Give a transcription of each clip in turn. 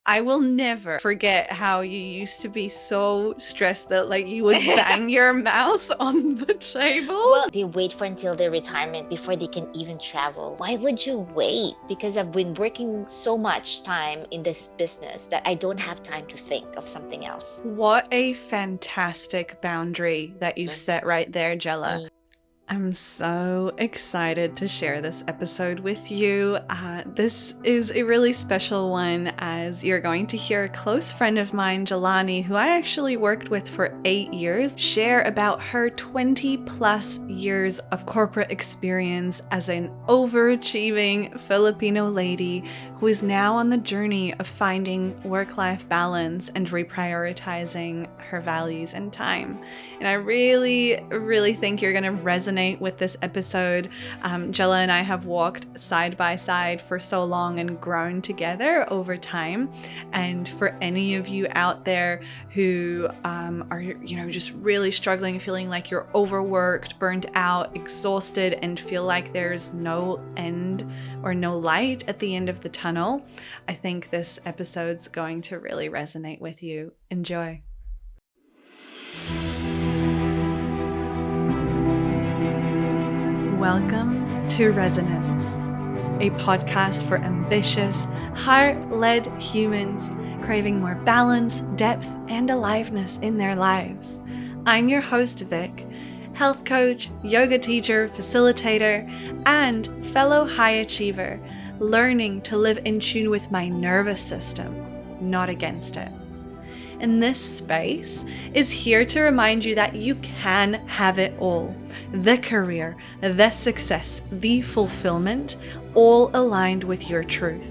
I will never forget how you used to be so stressed that like you would bang your mouse on the table. Well, they wait for until their retirement before they can even travel. Why would you wait? Because I've been working so much time in this business that I don't have time to think of something else. What a fantastic boundary that you've set right there, Jela. Mm. I'm so excited to share this episode with you. This is a really special one as you're going to hear a close friend of mine, Jelani, who I actually worked with for 8 years, share about her 20 plus years of corporate experience as an overachieving Filipino lady who is now on the journey of finding work-life balance and reprioritizing her values and time. And I really, really think you're going to resonate with this episode. Jela and I have walked side by side for so long and grown together over time. And for any of you out there who are, just really struggling, feeling like you're overworked, burnt out, exhausted, and feel like there's no end or no light at the end of the tunnel, I think this episode's going to really resonate with you. Enjoy. Welcome to Resonance, a podcast for ambitious, heart-led humans craving more balance, depth, and aliveness in their lives. I'm your host, Vic, health coach, yoga teacher, facilitator, and fellow high achiever, learning to live in tune with my nervous system, not against it. And this space is here to remind you that you can have it all. The career, the success, the fulfillment, all aligned with your truth.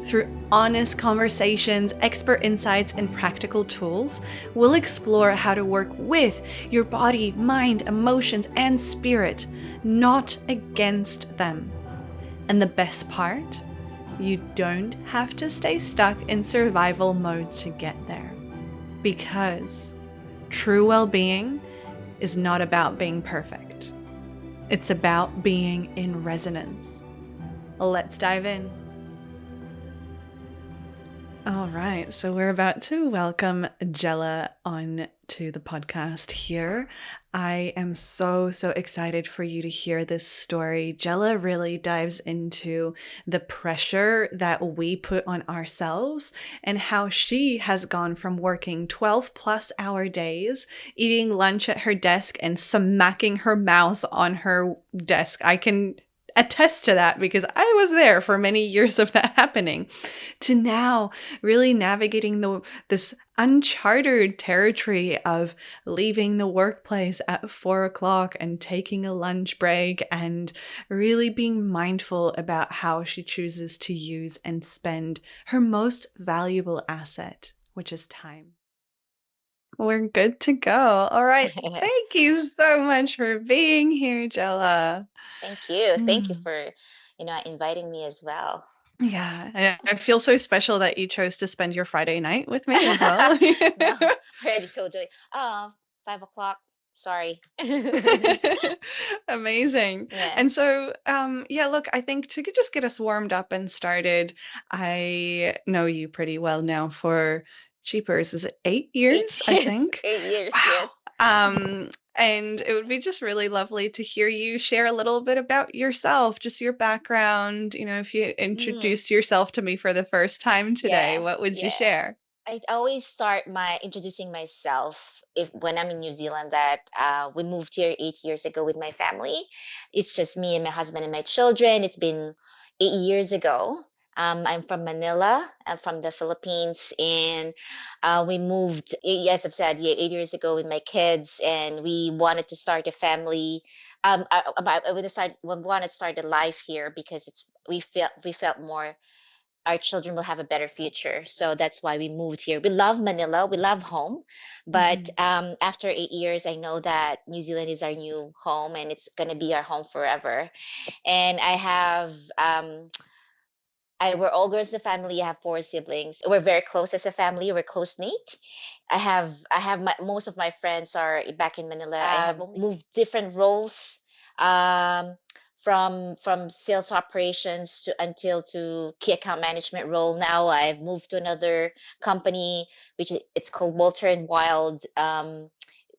Through honest conversations, expert insights, and practical tools, we'll explore how to work with your body, mind, emotions, and spirit, not against them. And the best part? You don't have to stay stuck in survival mode to get there. Because true well-being is not about being perfect. It's about being in resonance. Let's dive in. All right, so we're about to welcome Jela on to the podcast here. I am so excited for you to hear this story. Jela really dives into the pressure that we put on ourselves and how she has gone from working 12 plus hour days, eating lunch at her desk and smacking her mouse on her desk. I can attest to that because I was there for many years of that happening, to now really navigating this uncharted territory of leaving the workplace at 4 o'clock and taking a lunch break and really being mindful about how she chooses to use and spend her most valuable asset, which is time. We're good to go. All right. Thank you so much for being here, Jela. Thank you. Thank you for, inviting me as well. Yeah, I feel so special that you chose to spend your Friday night with me as well. No, I already told you. Oh, 5 o'clock. Sorry. Amazing. Yeah. And so, look, I think to just get us warmed up and started, I know you pretty well now for cheapers. Is it 8 years, I 8 years. think? 8 years, Wow. yes. And it would be just really lovely to hear you share a little bit about yourself, just your background. If you Mm, introduced yourself to me for the first time today, yeah, what would you yeah. share? I always start my introducing myself if when I'm in New Zealand that we moved here 8 years ago with my family. It's just me and my husband and my children. It's been 8 years ago. I'm from Manila. I'm from the Philippines, and we moved. Yes, I've said, yeah, 8 years ago with my kids, and we wanted to start a family. We wanted to start a life here because we felt more our children will have a better future. So that's why we moved here. We love Manila. We love home. But Mhm. after 8 years, I know that New Zealand is our new home and it's going to be our home forever. And we're all girls in the family. I have four siblings. We're very close as a family. We're close knit. Most of my friends are back in Manila. I have moved different roles. Um, from sales operations to until to key account management role. Now I've moved to another company, which it's called Walter and Wild.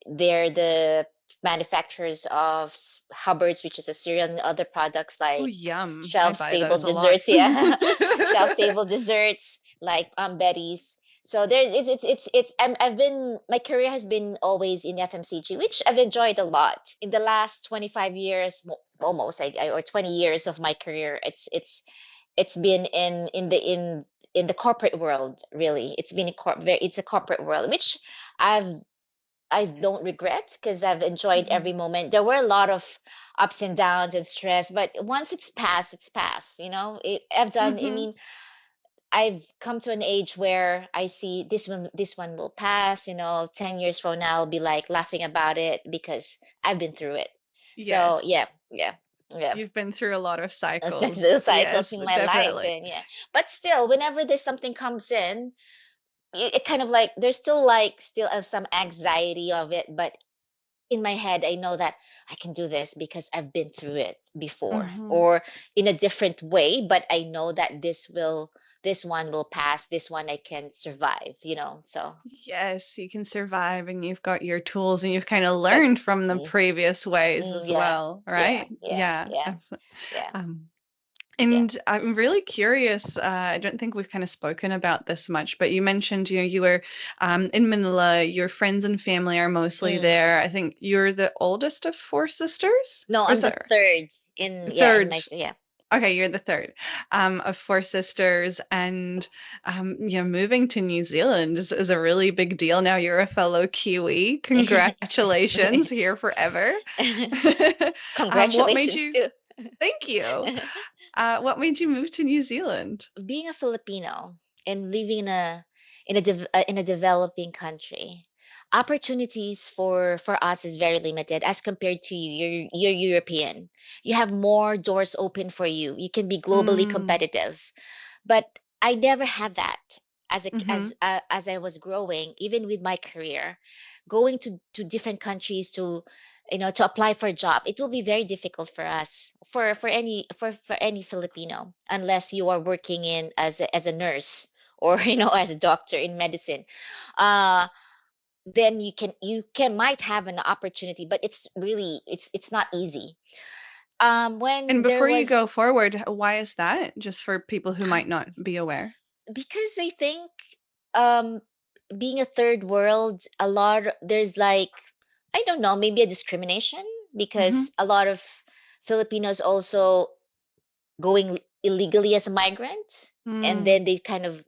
They're the manufacturers of Hubbard's, which is a cereal, and other products Oh, like yum. I buy shelf-stable those a lot. desserts. Yeah, shelf-stable desserts like Betty's. So there, I've been, my career has been always in FMCG, which I've enjoyed a lot. In the last 25 years, almost, or 20 years of my career, it's been in the corporate world. Really, it's been it's a corporate world, which I've I don't regret because I've enjoyed Mhm. every moment. There were a lot of ups and downs and stress, but once it's passed, it's passed. I've done. I Mhm. mean, I've come to an age where I see this one will pass. 10 years from now, I'll be like laughing about it because I've been through it. So Yes. yeah, yeah, yeah. You've been through a lot of That's cycles. the cycles Yes, in my life, definitely. and yeah. But still, whenever there's something comes in, it kind of like there's still some anxiety of it, but in my head, I know that I can do this because I've been through it before, Mhm. or in a different way, but I know that this one will pass, this one I can survive. So Yes, you can survive and you've got your tools and you've kind of learned from the exactly. previous ways as Yeah, well, yeah, right? yeah, Yeah, yeah, absolutely. yeah, Um, yeah. and I'm really curious. I don't think we've kind of spoken about this much, but you mentioned, you were in Manila. Your friends and family are mostly Mm. there. I think you're the oldest of four sisters, No, or I'm is the that third in third? my, yeah. Okay, you're the third of four sisters, and moving to New Zealand is a really big deal. Now you're a fellow Kiwi. Congratulations, here forever. What made Congratulations you? too. Thank you. What made you move to New Zealand? Being a Filipino and living in a developing country, opportunities for us is very limited as compared to you. You're European. You have more doors open for you. You can be globally Mm, competitive. But I never had that mm-hmm, as I was growing, even with my career, going to different countries to apply for a job. It will be very difficult for us, for any Filipino, unless you are working in as a nurse or as a doctor in medicine. Uh, then you can might have an opportunity, but it's not easy. and When there before you was go forward, why is that? Just for people who might not be aware. because I think um being a third world, there's like, I don't know, maybe a discrimination, Mm-hmm, because a lot of Filipinos also going illegally as a migrant, and mm, then they kind of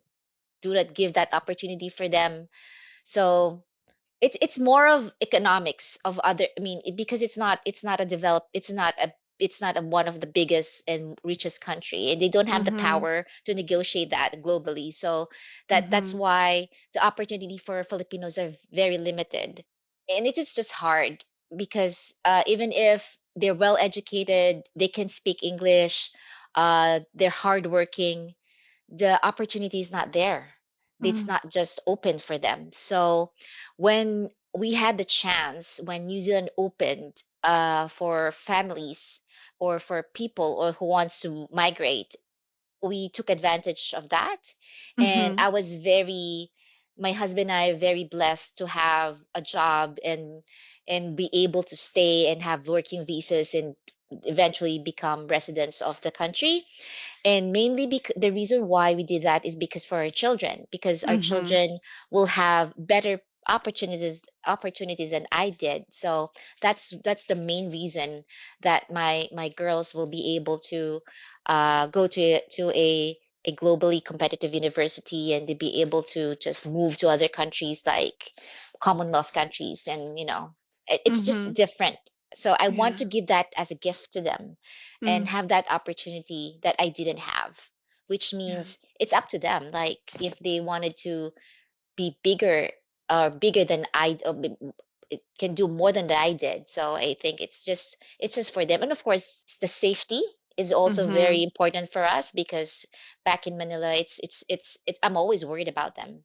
do not give that opportunity for them. So it's more of economics of other, I mean, because it's not a developed, it's not one of the biggest and richest country, and they don't have the mm-hmm, power to negotiate that globally. So that's mm-hmm, why the opportunity for Filipinos are very limited, and it is just hard because even if they're well educated, they can speak English, they're hardworking, the opportunity is not there. It's mm, not just open for them. So when we had the chance, when New Zealand opened for families or for people or who wants to migrate, we took advantage of that. And mm-hmm, my husband and I are very blessed to have a job and be able to stay and have working visas and eventually become residents of the country. And mainly because the reason why we did that is because for our children, because our mm-hmm, children will have better opportunities than I did. So that's the main reason that my girls will be able to go to a globally competitive university, and to be able to just move to other countries like Commonwealth countries, and it's just mm-hmm. different. So I want to Yeah, give that as a gift to them and mm, have that opportunity that I didn't have, which yeah, means it's up to them. Like if they wanted to be bigger or bigger than it can do more than that I did. So I think it's just for them. And of course, the safety is also mm-hmm. very important for us, because back in Manila, I'm always worried about them.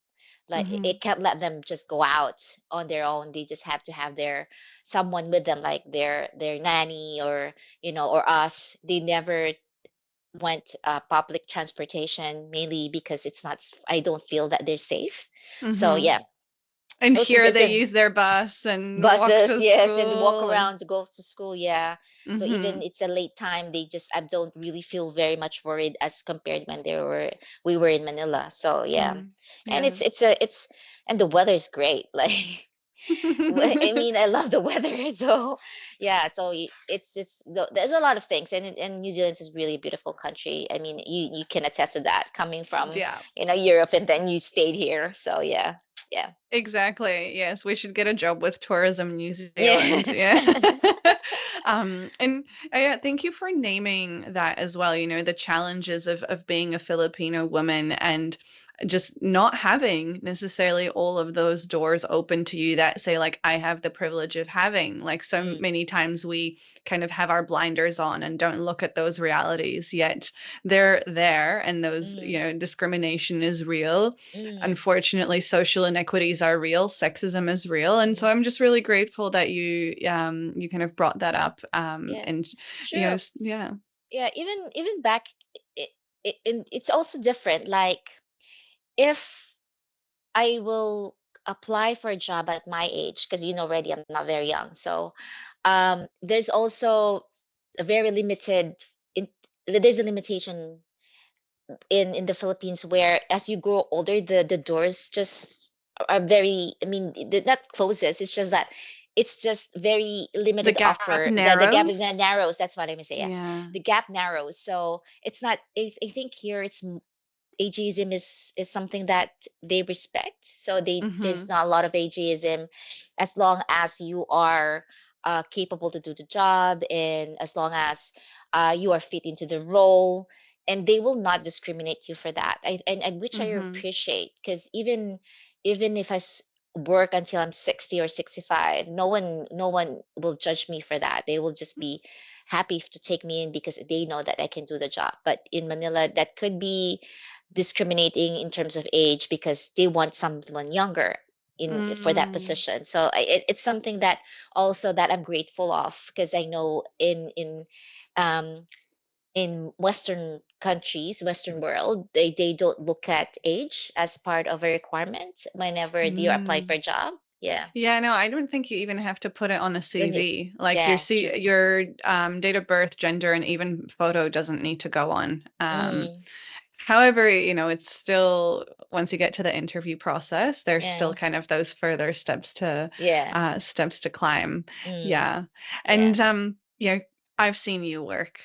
Like Mm-hmm. it can't let them just go out on their own. They just have to have their someone with them, like their nanny, or or us. They never went public transportation, mainly because it's not I don't feel that they're safe. So Mm-hmm. yeah, And here it's they a use their bus and walk buses, to yes, and walk school and around to go to school, yeah. So mm-hmm. even it's a late time, they just I don't really feel very much worried as compared when we were in Manila. So yeah. Mm, And yeah. it's and the weather is great. Like I mean, I love the weather. So yeah, so there's a lot of things, and New Zealand is really a beautiful country. I mean, you can attest to that, coming from Yeah, Europe, and then you stayed here. So yeah. Yeah. exactly. Yes, we should get a job with Tourism New Zealand. Yeah. Yeah. And thank you for naming that as well. The challenges of being a Filipino woman and just not having necessarily all of those doors open to you that say, like, I have the privilege of having. Like, so Mm, many times we kind of have our blinders on and don't look at those realities, yet they're there, and those, mm, discrimination is real. mm, Unfortunately, social inequities are real, sexism is real, and so mm. I'm just really grateful that you kind of brought that up, Yeah. and True. yeah. Yeah, even back, it's also different. Like if I will apply for a job at my age, because already I'm not very young. So there's also a very limited in there's a limitation in the Philippines, where as you grow older, the doors just are very, I mean, not closes, it's just that it's just very The limited gap offer. The gap is narrows. narrows, that's what I'm gonna say. Yeah, Yeah. the gap narrows. So it's not, I think here it's ageism is something that they respect. So there's Mm-hmm. not a lot of ageism, as long as you are capable to do the job, and as long as you are fit into the role, and they will not discriminate you for that. And which I Mm-hmm. appreciate, because even if work until I'm 60 or 65, no one will judge me for that. They will just be happy to take me in because they know that I can do the job. But in Manila, that could be discriminating in terms of age, because they want someone younger in for that Mm. position. So it's something that also that I'm grateful of, because I know um in Western countries, Western world, they don't look at age as part of a requirement whenever you apply for Mm. a job. Yeah. Yeah, no, I don't think you even have to put it on a Then you CV. Like yeah, true. your date of birth, gender, and even photo doesn't need to go on. Mm, However, it's still, once you get to the interview process, there's still yeah. kind of those further Yeah. steps to climb. Mm, Yeah. yeah. And I've seen you work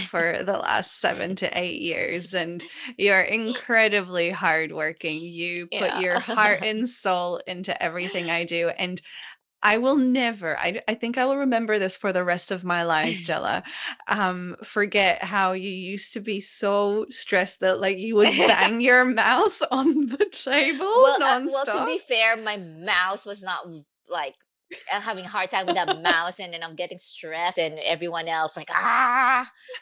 for the last 7 to 8 years, and you're incredibly hardworking. You put Yeah. your heart and soul into everything I do, and I will never, I think I will remember this for the rest of my life, Jella. Forget how you used to be so stressed that, like, you would bang your mouse on the table Well, to nonstop. be fair, my mouse was not like having a hard time with that mouse, and then I'm getting stressed, and everyone else like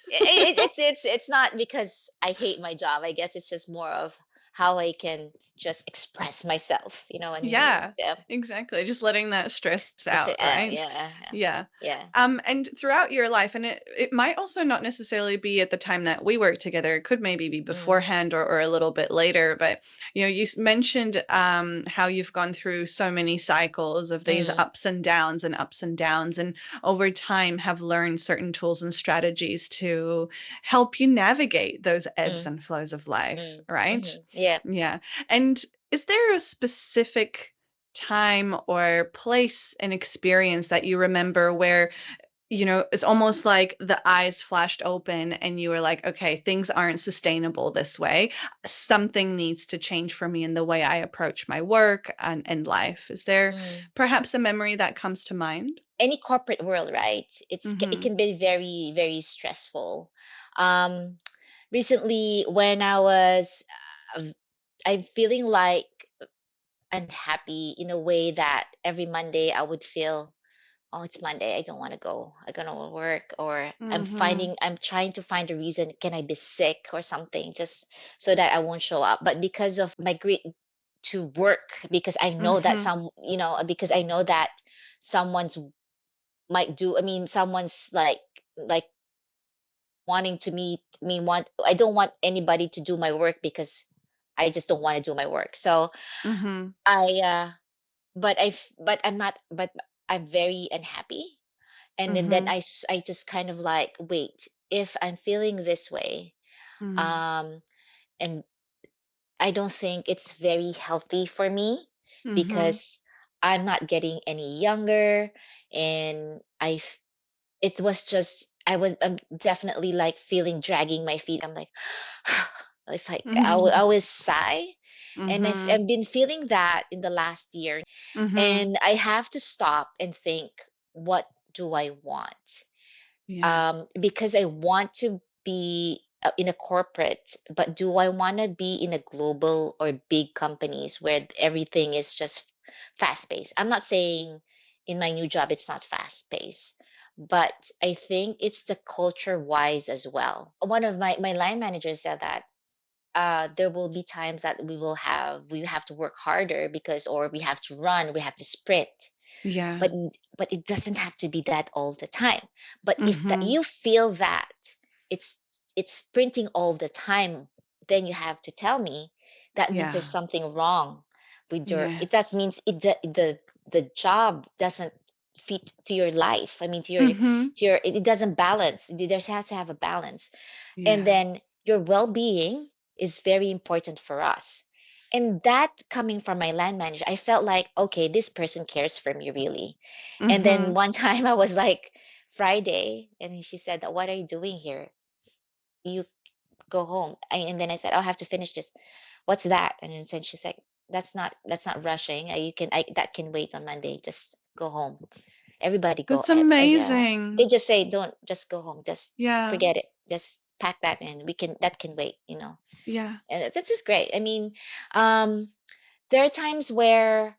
it's not because I hate my job. I guess it's just more of how I can just express myself. You know what I mean? Yeah, So exactly. Just letting that stress just out, right? yeah, Yeah. yeah, And throughout your life, and it might also not necessarily be at the time that we worked together. It could maybe be mm, beforehand or a little bit later. But you mentioned how you've gone through so many cycles of these mm, ups and downs, and over time have learned certain tools and strategies to help you navigate those ebbs mm, and flows of life, mm, right? yeah. Yeah. And is there a specific time or place and experience that you remember where, it's almost like the eyes flashed open and you were like, okay, things aren't sustainable this way. Something needs to change for me in the way I approach my work and life. Is there Mm. perhaps a memory that comes to mind? Any corporate world, right? It Mm-hmm. can be very, very stressful. Um, Recently, when I was, uh, I'm feeling like unhappy in a way that every Monday I would feel, oh, it's Monday, I don't want to go. I'm gonna work, or Mm-hmm. I'm trying to find a reason. Can I be sick or something, just so that I won't show up? But because of my great to work because I know that Mhm. because I know that someone's might do. I mean, someone's like wanting to meet me. Want I don't want anybody to do my work because I just don't want to do my work. So Mhm. I but I'm not but I'm very unhappy. And then Mhm. I just kind of like, wait, if I'm feeling this way, Mhm. um and I don't think it's very healthy for me Mhm. because I'm not getting any younger. And it was just I'm definitely like feeling dragging my feet. I'm like it's like I Mhm. always sigh. And Mhm. I've been feeling that in the last year. Mhm. And I have to stop and think, what do I want? Yeah. Because I want to be in a corporate, but do I want to be in a global or big companies where everything is just fast paced? I'm not saying in my new job it's not fast paced, but I think it's the culture wise as well. One of my line managers said that there will be times that we have to work harder because, or we have to run, we have to sprint, Yeah. but it doesn't have to be that all the time. But if that Mhm. you feel that it's it's sprinting all the time, then you have to tell me. That means there's Yeah. something wrong with your it that Yes. means the job doesn't fit to your life. I mean, Mhm. it doesn't balance. There has to have a balance. And Yeah. then your well-being is very important for us. And that coming from my land manager, I felt like, okay, this person cares for me really. And then Mhm. one time I was like, Friday, and she said, what are you doing here? You go home. And then I said, I'll have to finish this. What's that? And then she's like, that's not rushing. That can wait on Monday. Just go home. Everybody go. That's Yeah. They amazing. just say, don't, just go home. Just Yeah. forget it. Just pack that in. That can wait. Yeah. And it's just great. I mean, um, there are times where,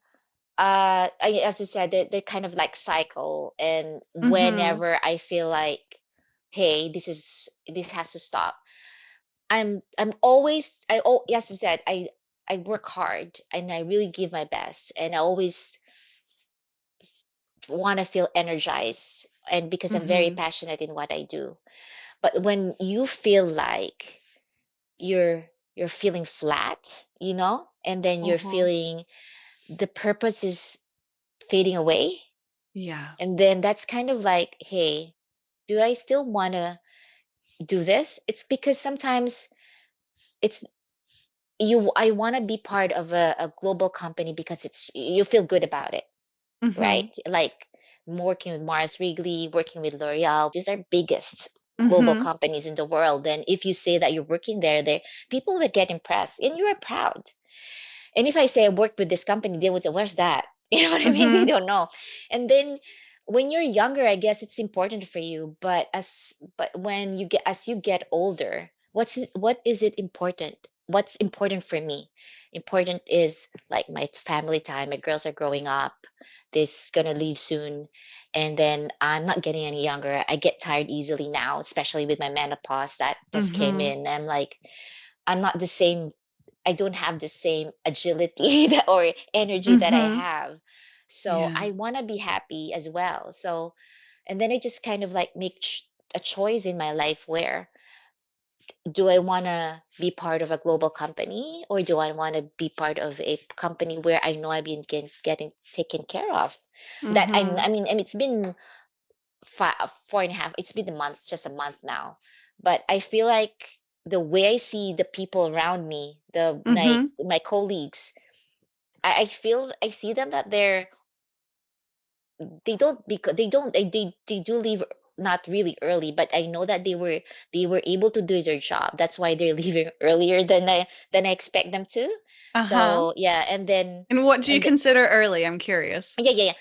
as you said, they're kind of like cycle. And Mhm. whenever I feel like, hey, this has to stop, I'm always, as you said, I work hard and I really give my best. And I always want to feel energized, and because I'm very Mhm. passionate in what I do. But when you feel like you're you're feeling flat, and then you're Mhm. feeling the purpose is fading away, Yeah. and then that's kind of like, hey, do I still want to do this? It's because sometimes it's I want to be part of a global company because it's you feel good about it, right? Mhm. Like working with Mars Wrigley, working with L'Oreal, these are biggest global Mhm. companies in the world. Then if you say that you're working there, people will get impressed and you are proud. And if I say I worked with this company, they would say, "Where's that?" You know what I mean? They Mhm. don't know. And then when you're younger, I guess it's important for you. But when as you get older, what is it important? What's important for me? Important is like my family time. My girls are growing up. This gonna leave soon, and then I'm not getting any younger. I get tired easily now, especially with my menopause that just came Mhm. in. I'm like, I'm not the same. I don't have the same agility or energy that I Mhm. have. So Yeah. I want to be happy as well. So, and then I just kind of like make a choice in my life where do I want to be part of a global company, or do I want to be part of a company where I know I've been getting taken care of? Mhm. I mean, it's been 4.5, it's been a month, just a month now. But I feel like the way I see the people around me, Mhm. my colleagues, I feel I see them that they don't because they do leave not really early, but I know that they were able to do their job. That's why they're leaving earlier than I expect them to. Uh-huh. So yeah, And what do you and consider early? I'm curious. yeah, yeah, yeah,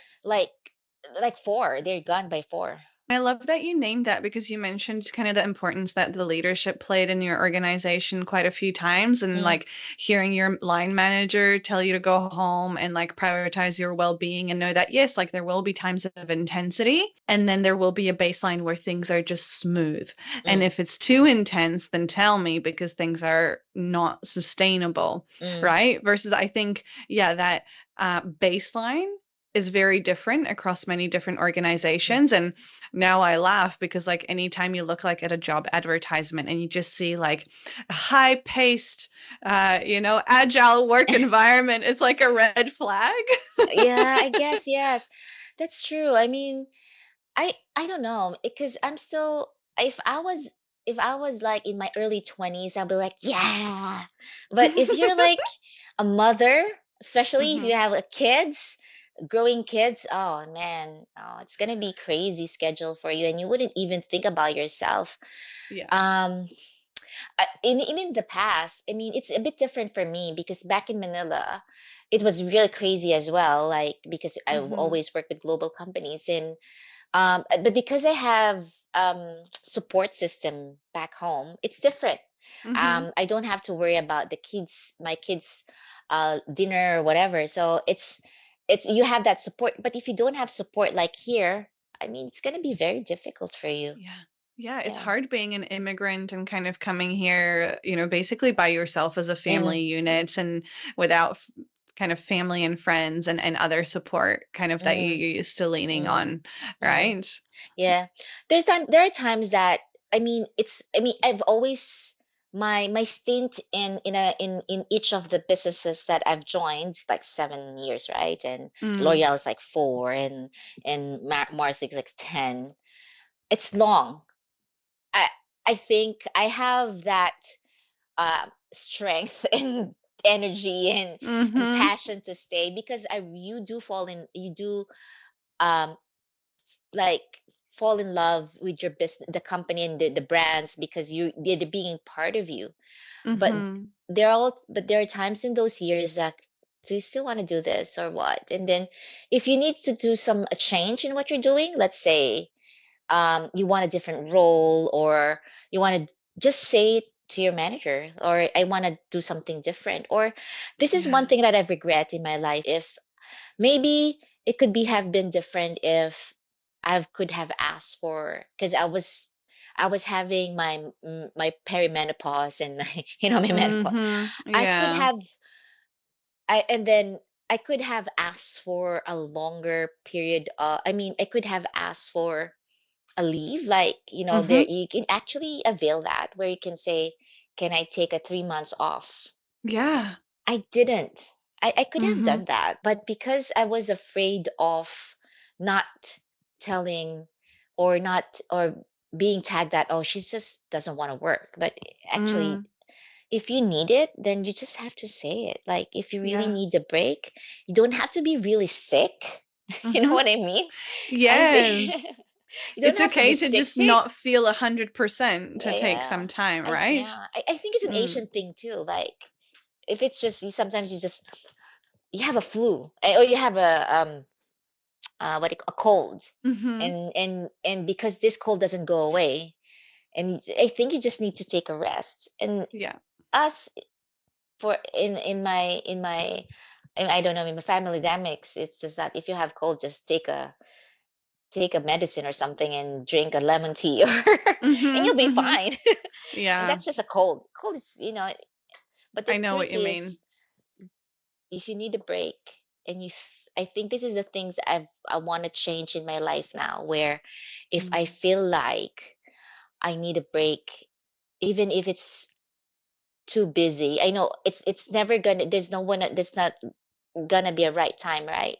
like 4, they're gone by 4. I love that you named that because you mentioned kind of the importance that the leadership played in your organization quite a few times, and Mm, like hearing your line manager tell you to go home and like prioritize your well-being and know that yes, like there will be times of intensity and then there will be a baseline where things are just smooth. And mm, if it's too intense, then tell me because things are not sustainable, mm, right? Versus I think, yeah, that baseline is very different across many different mm. organizations. And now I laugh because like anytime you look like at a job advertisement and you just see like a high paced, agile work environment, it's like a red flag. Yeah, I guess yes. That's true. I mean, I don't know because I'm still if I was like in my early 20s, I'll be like, yeah. But if you're like a mother, especially if you Hmm. have a kids, growing kids, oh man, oh, it's gonna be crazy schedule for you, and you wouldn't even think about yourself. Yeah. Um, in the past, I mean, it's a bit different for me because back in Manila, it was really crazy as well. Like because I've Hmm. always worked with global companies, and but because I have support system back home, it's different. Hmm. I don't have to worry about the kids, my kids, dinner or whatever. So it's you have that support. But if you don't have support like here, I mean, it's gonna be very difficult for you. Yeah. Yeah, it's Yeah. hard being an immigrant and kind of coming here, basically by yourself as a Mm, family unit and without kind of family and friends and other support kind of that mm, you're used to leaning mm, on, mm. right? Yeah. There are times that I mean I've always my stint in each of the businesses that I've joined like 7 years, right? And Mm, L'Oreal is like 4 and Mars is like 10. It's long. I I think I have that strength and energy and mhm, passion to stay because I you do fall in you do um like fall in love with your business, the company and the brands because they're being part of you. But mhm. there are times in those years that do you still want to do this or what? And then if you need to do some a change in what you're doing, let's say you want a different role or you want to just say it to your manager or I want to do something different or this is one Yeah. thing that I've regret in my life if maybe it could be have been different if I could have asked for because I was having my perimenopause and my my menopause. Mhm. I could Yeah. have I and then I could have asked for a longer period. I mean, I could have asked for a leave, like there Mhm. you can actually avail that where you can say, "Can I take a 3 months off?" Yeah. I didn't. I could have Mhm. done that, but because I was afraid of not telling or not or being tagged that, oh, she just doesn't want to work. But actually, Mm. if you need it, then you just have to say it. Like if you really Yeah. need a break, you don't have to be really sick. You know Mhm. what I mean? I think Yes. you don't It's have to be okay to sick just sick. not feel 100% to Yeah, take yeah. some time, right? I think it's an Mm. Asian thing too. Like if it's just you sometimes you have a flu or you have a cold Mhm. and because this cold doesn't go away and I think you just need to take a rest and Yeah. us for in I don't know in my family dynamics it's just that if you have cold just take a medicine or something and drink a lemon tea or and Mhm. you'll be Mhm. fine and Yeah. that's just a cold is but the I know truth what you mean. is if you need a break and I think this is the things that I want to change in my life now where if I Mm. feel like I need a break even if it's too busy I know it's never gonna there's no one there's not gonna be a right time right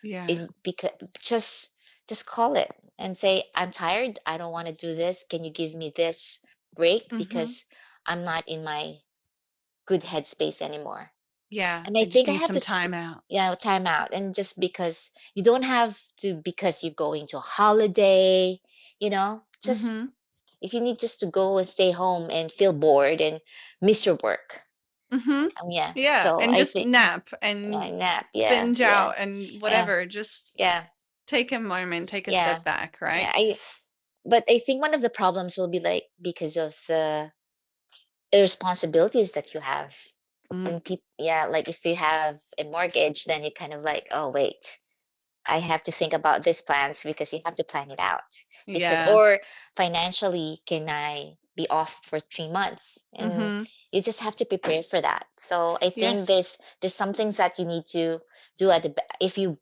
Yeah. it because just call it and say I'm tired I don't want to do this can you give me this break Mhm. because I'm not in my good headspace anymore. Yeah. And I I just think I need have to, some time out. time out. And just because you don't have to, because you're going to a holiday, just Mhm. if you need just to go and stay home and feel bored and miss your work. Mhm. Yeah. Yeah, So and I just think nap yeah, and nap. Yeah. binge Yeah. out and Yeah. whatever. Just Yeah. take a moment, take a Yeah. step back, Yeah. right? but I think one of the problems will be like because of the responsibilities that you have. Mm, And people, yeah, like if you have a mortgage, then you kind of like, oh wait, I have to think about these plans because you have to plan it out. Because, yeah. or financially, can I be off for 3 months? And Mm-hmm. you just have to prepare for that. So I think Yes. there's some things that you need to do at if you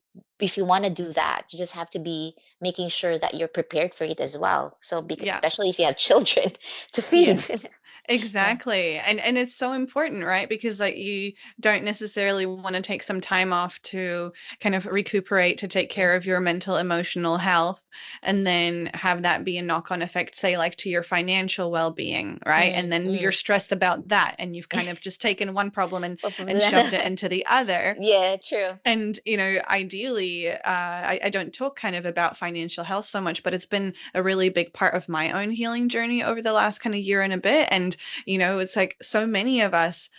want to do that, you just have to be making sure that you're prepared for it as well. So because Yeah. especially if you have children to feed. Yes, Yeah. exactly. And it's so important, right? Because like you don't necessarily want to take some time off to kind of recuperate, to take Mm, care of your mental, emotional health, and then have that be a knock-on effect, say like to your financial well-being, right? And mm, then you're mm. stressed about that and you've kind of just taken one problem and shoved it into the other. Yeah, true. And, ideally, I don't talk kind of about financial health so much, but it's been a really big part of my own healing journey over the last kind of year and a bit. And, it's like so many of us,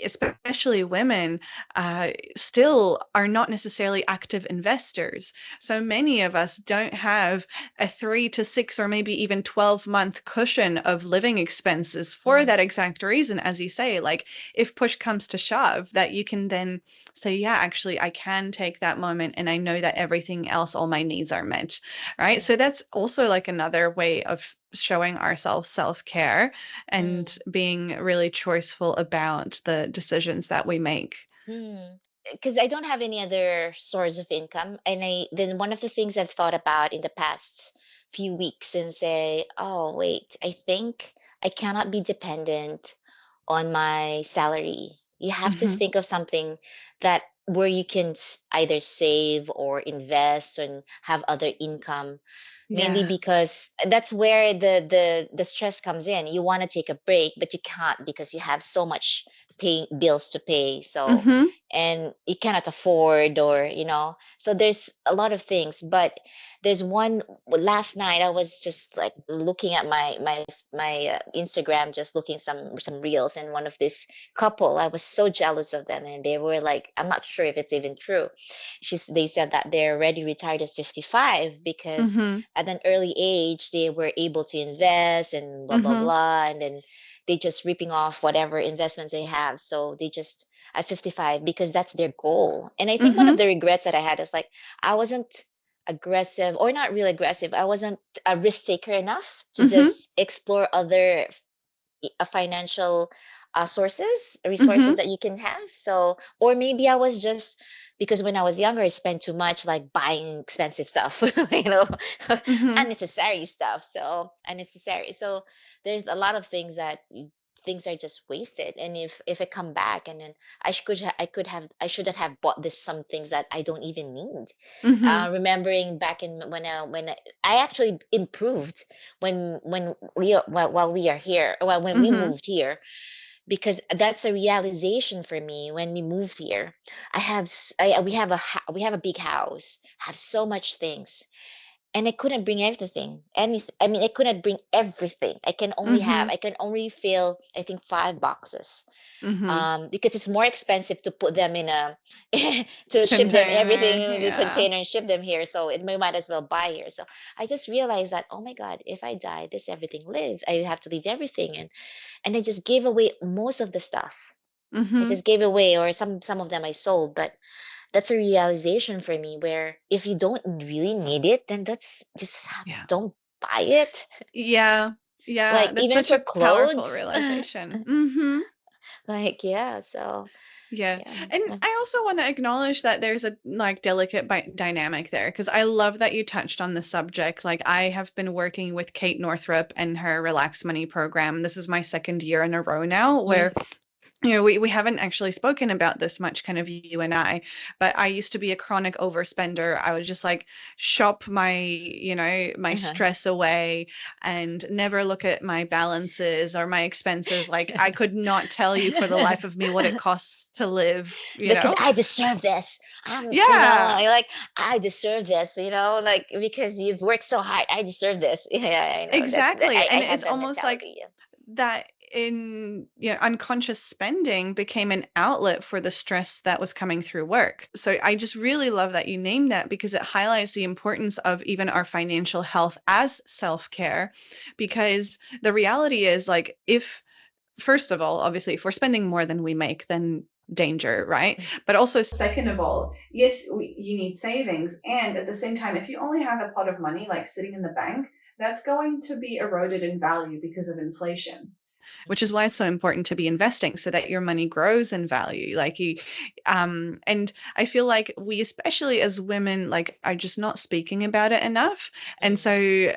especially women, still are not necessarily active investors. So many of us don't have a 3 to 6 or maybe even 12-month cushion of living expenses for Mm, that exact reason, as you say, like if push comes to shove, that you can then say, yeah, actually, I can take that moment and I know that everything else, all my needs are met. Right. yeah. So that's also like another way of showing ourselves self-care and Mm. being really choiceful about the decisions that we make. Because I don't have any other source of income, and I then one of the things I've thought about in the past few weeks and say, oh wait, I think I cannot be dependent on my salary. You have to Hmm. think of something that where you can either save or invest and have other income, mainly Yeah. because that's where the stress comes in. You want to take a break but you can't because you have so much paying bills to pay, so Hmm. and you cannot afford, or so there's a lot of things. But there's one, last night I was just like looking at my Instagram, just looking some reels, and one of this couple, I was so jealous of them, and they were like, I'm not sure if it's even true. They said that they're already retired at 55 because Hmm. at an early age they were able to invest and blah blah Hmm. blah, and then they just ripping off whatever investments they have, so they just at 55 because that's their goal. And I think one of Hmm. the regrets that I had is like I wasn't aggressive, or not really aggressive, I wasn't a risk taker enough to Hmm. just explore other financial resources Hmm. that you can have. So, or maybe I was just, because when I was younger, I spent too much like buying expensive stuff, you know, Hmm. unnecessary stuff. So unnecessary. So there's a lot of things that things are just wasted. And if I come back and then I should have bought this some things that I don't even need. Hmm. Remembering back in I actually improved when we are while we are here, well, when we Hmm. moved here, because that's a realization for me. When we moved here, we have a big house, have so much things, and I couldn't bring everything. I mean, I couldn't bring everything. Hmm. I can only fill, I think, 5 boxes, Hmm. because it's more expensive to put them in a to ship them everything Container. in the Yeah. container and ship them here. So we might as well buy here. So I just realized that, oh my God, if I die, this everything live. I have to leave everything, and I just gave away most of the stuff. I Hmm. just gave away, or some of them I sold. But that's a realization for me where if you don't really need it, then that's just Yeah. don't buy it. Yeah. Yeah. Like That's even such for a powerful clothes. realization. Hmm. Like, yeah, so Yeah. yeah. And I also want to acknowledge that there's a like delicate dynamic there because I love that you touched on the subject. Like I have been working with Kate Northrup and her Relax Money program. This is my second year in a row now where Mm, we haven't actually spoken about this much, kind of you and I, but I used to be a chronic overspender. I would just like shop my uh-huh. stress away and never look at my balances or my expenses. Like I could not tell you for the life of me what it costs to live. Because I deserve this. Yeah, I like, I deserve this, like because you've worked so hard, I deserve this. Yeah, I know. That's that exactly. I And have it's that almost like mentality. Yeah. that unconscious spending became an outlet for the stress that was coming through work. So I just really love that you named that, because it highlights the importance of even our financial health as self-care. Because the reality is, like, if first of all, obviously, if we're spending more than we make, then danger, right? But also, second of all, yes, you need savings. And at the same time, if you only have a pot of money like sitting in the bank, that's going to be eroded in value because of inflation, which is why it's so important to be investing so that your money grows in value. Like and I feel like we, especially as women, like, are just not speaking about it enough. And so,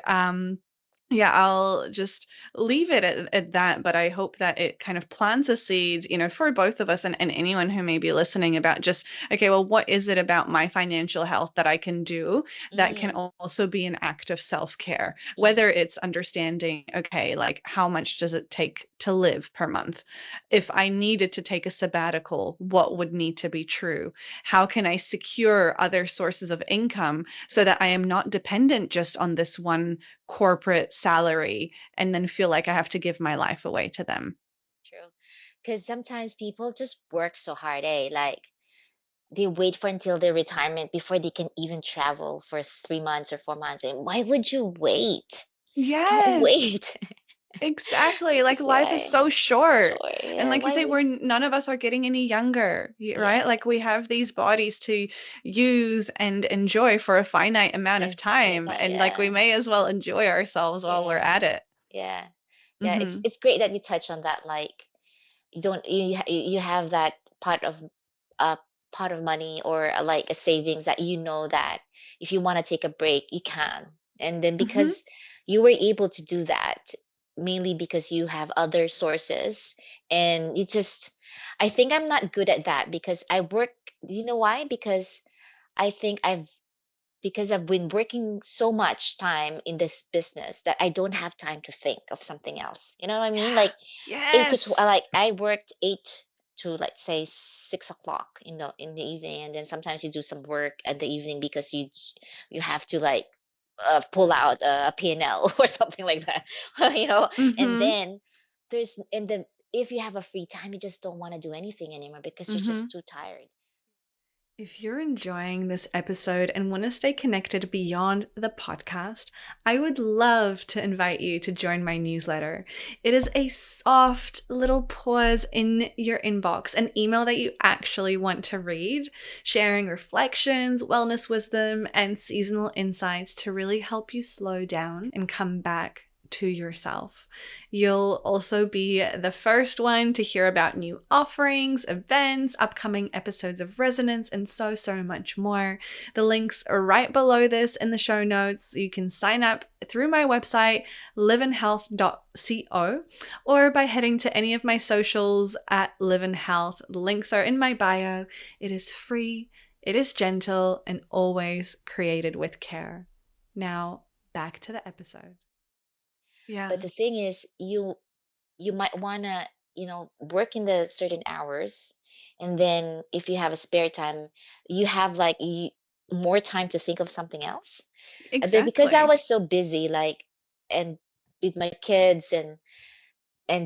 yeah, I'll just leave it at that. But I hope that it kind of plants a seed, for both of us, and anyone who may be listening, about just, okay, well, what is it about my financial health that I can do that can also be an act of self-care? Whether it's understanding, okay, like, how much does it take to live per month? If I needed to take a sabbatical, what would need to be true? How can I secure other sources of income so that I am not dependent just on this one corporate salary and then feel like I have to give my life away to them? True. Because sometimes people just work so hard, eh? Like they wait for until their retirement before they can even travel for 3 months or 4 months. And why would you wait? Don't Yes, wait. exactly. Like, That's life is why. so short. Sure. And Yeah. like you Why say, would? none of us are getting any younger, right? Yeah. Like, we have these bodies to use and enjoy for a finite amount of time. And like, we Yeah. may as well enjoy ourselves while we're Yeah. at it. Yeah. Yeah. It's Hmm. it's great that you touch on that. Like you don't you have that uh pot of money or like a savings that you know that if you want to take a break you can, and then Hmm. because you were able to do that mainly because you have other sources, and you just I think I'm not good at that because I work. You know why? Because I think I've been working so much time in this business that I don't have time to think of something else. You know what I mean? Like Yes. like I worked 8 to, let's say, 6 o'clock in the evening, and then sometimes you do some work at the evening because you have to like pull out a P&L or something like that, you know. And Hmm. then if you have a free time, you just don't want to do anything anymore because you're Hmm. just too tired. If you're enjoying this episode and want to stay connected beyond the podcast, I would love to invite you to join my newsletter. It is a soft little pause in your inbox, an email that you actually want to read, sharing reflections, wellness wisdom, and seasonal insights to really help you slow down and come back to yourself. You'll also be the first one to hear about new offerings, events, upcoming episodes of Resonance, and so much more. The links are right below this in the show notes. You can sign up through my website, liveandhealth.co, or by heading to any of my socials at Live and Health. The links are in my bio. It is free, it is gentle, and always created with care. Now, back to the episode. But Yeah, the thing is, you might want to work in the certain hours, and then if you have a spare time you have like more time to think of something else. But because I exactly. was so busy, like, and with my kids and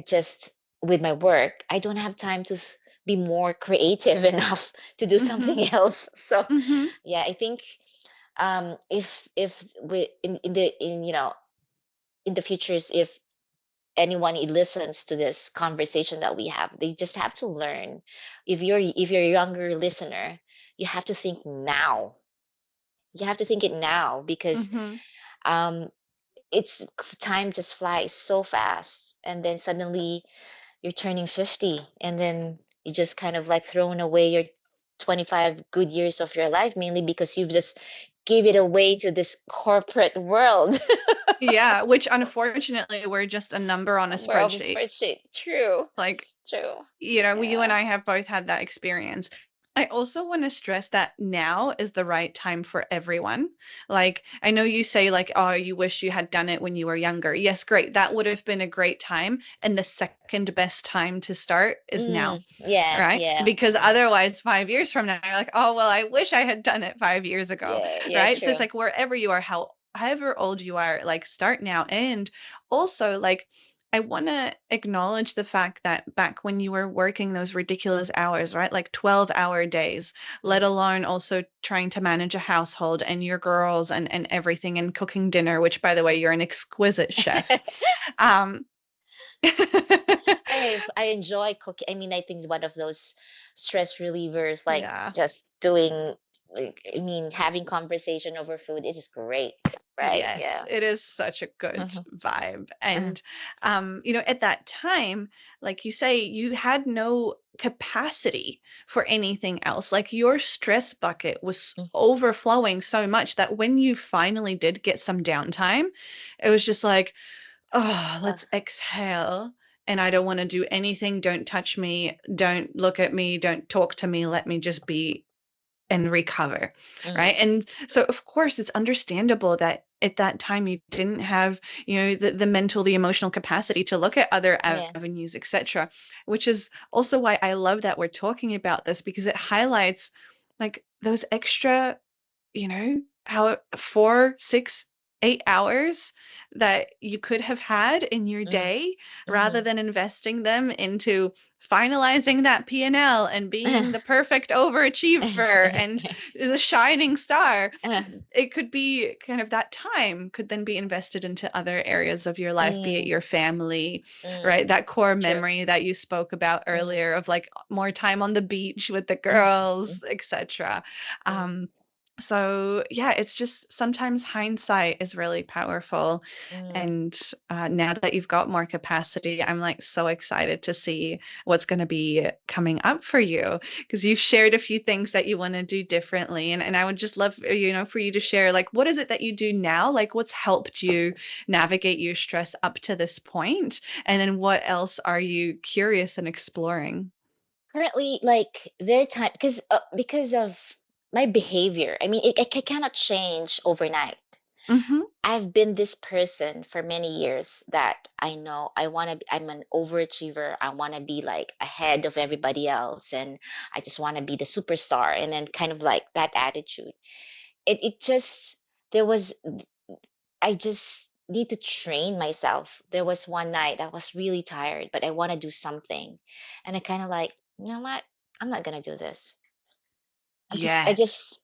just with my work, I don't have time to be more creative enough to do Mhm, something else. So mhm, yeah, I think if we in the in the futures, if anyone listens to this conversation that we have, they just have to learn. If you're a younger listener, you have to think now. You have to think it now because mhm. um it's time just flies so fast, and then suddenly you're turning 50, and then you just kind of like throwing away your 25 good years of your life mainly because you've just gave it away to this corporate world. Yeah, which unfortunately we're just a number on a We're on the spreadsheet. spreadsheet. True. Like, True. you and Yeah. I have both had that experience. I also want to stress that now is the right time for everyone. Like, I know you say, like, oh, you wish you had done it when you were younger. Yes, great. That would have been a great time. And the second best time to start is now, Yeah, right? yeah. Because otherwise, 5 years from now, you're like, oh, well, I wish I had done it 5 years ago, Yeah, yeah, right? So it's true. like, wherever you are, however old you are, like, start now. And also, like, I want to acknowledge the fact that back when you were working those ridiculous hours, right? Like 12-hour days, let Mm. alone also trying to manage a household and your girls and everything and cooking dinner, which by the way, you're an exquisite chef. Um, I enjoy cooking. I mean, I think it's one of those stress relievers, like yeah. just doing, like, I mean, having conversation over food is great, right? Yes, Yeah. it is such a good Mhm. vibe. Uh, And at that time, like you say, you had no capacity for anything else. Like your stress bucket was mm, overflowing so much that when you finally did get some downtime, it was just like, oh, uh, let's exhale. And I don't want to do anything. Don't touch me. Don't look at me. Don't talk to me. Let me just be and recover, right? mm, And so of course it's understandable that at that time you didn't have, the mental, the emotional capacity to look at other yeah. avenues, etc., which is also why I love that we're talking about this, because it highlights like those extra, how 4, 6, 8 hours that you could have had in your Mm, day, rather mm-hmm. than investing them into finalizing that P&L and being the perfect overachiever and the shining star. It could be kind of that time could then be invested into other areas of your life, be it Mm, your family, mm, right? That core true. memory that you spoke about Mm, earlier of like more time on the beach with the mm, mm, girls, etc. mm, So yeah, it's just sometimes hindsight is really powerful. mm. And now that you've got more capacity, I'm like so excited to see what's going to be coming up for you, because you've shared a few things that you want to do differently. And I would just love, for you to share, like, what is it that you do now? Like, what's helped you navigate your stress up to this point? And then what else are you curious and exploring? Currently, like their time, because of my behavior. I mean, it cannot change overnight. Mm-hmm. I've been this person for many years that I know I'm an overachiever. I want to be like ahead of everybody else, and I just want to be the superstar, and then kind of like that attitude. It just, there was, I just need to train myself. There was one night I was really tired, but I want to do something. And I kind of like, you know what? I'm not going to do this. I Yes. just,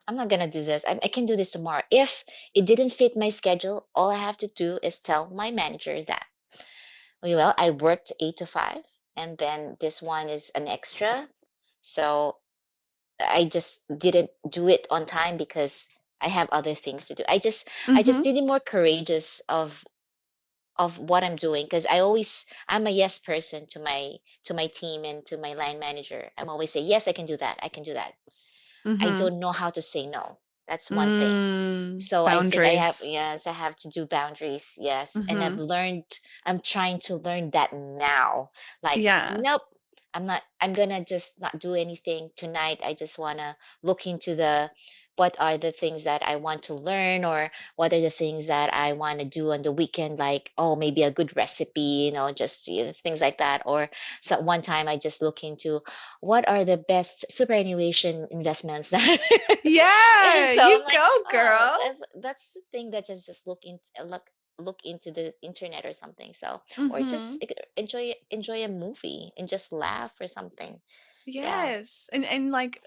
I'm not gonna do this. I can do this tomorrow. If it didn't fit my schedule, all I have to do is tell my manager that, well, I worked 8 to 5, and then this one is an extra. So I just didn't do it on time because I have other things to do. I just Mm-hmm. did it more courageous of what I'm doing, because I'm a yes person to my team and to my line manager. I'm always say yes, I can do that. I can do that. I Mm-hmm. don't know how to say no. That's one thing. So I think Boundaries. yes, I have to do boundaries. Yes. And Mm-hmm. I'm trying to learn that now. Like, Yeah. nope, I'm gonna just not do anything tonight. I just wanna look into what are the things that I want to learn, or what are the things that I want to do on the weekend, like, oh, maybe a good recipe, just things like that. Or so one time I just look into what are the best superannuation investments that Yeah, so you I'm like, go, oh, girl. that's the thing that just look into the internet or something. So, or Mm-hmm. just enjoy a movie and just laugh or something. Yeah. Yes. And like,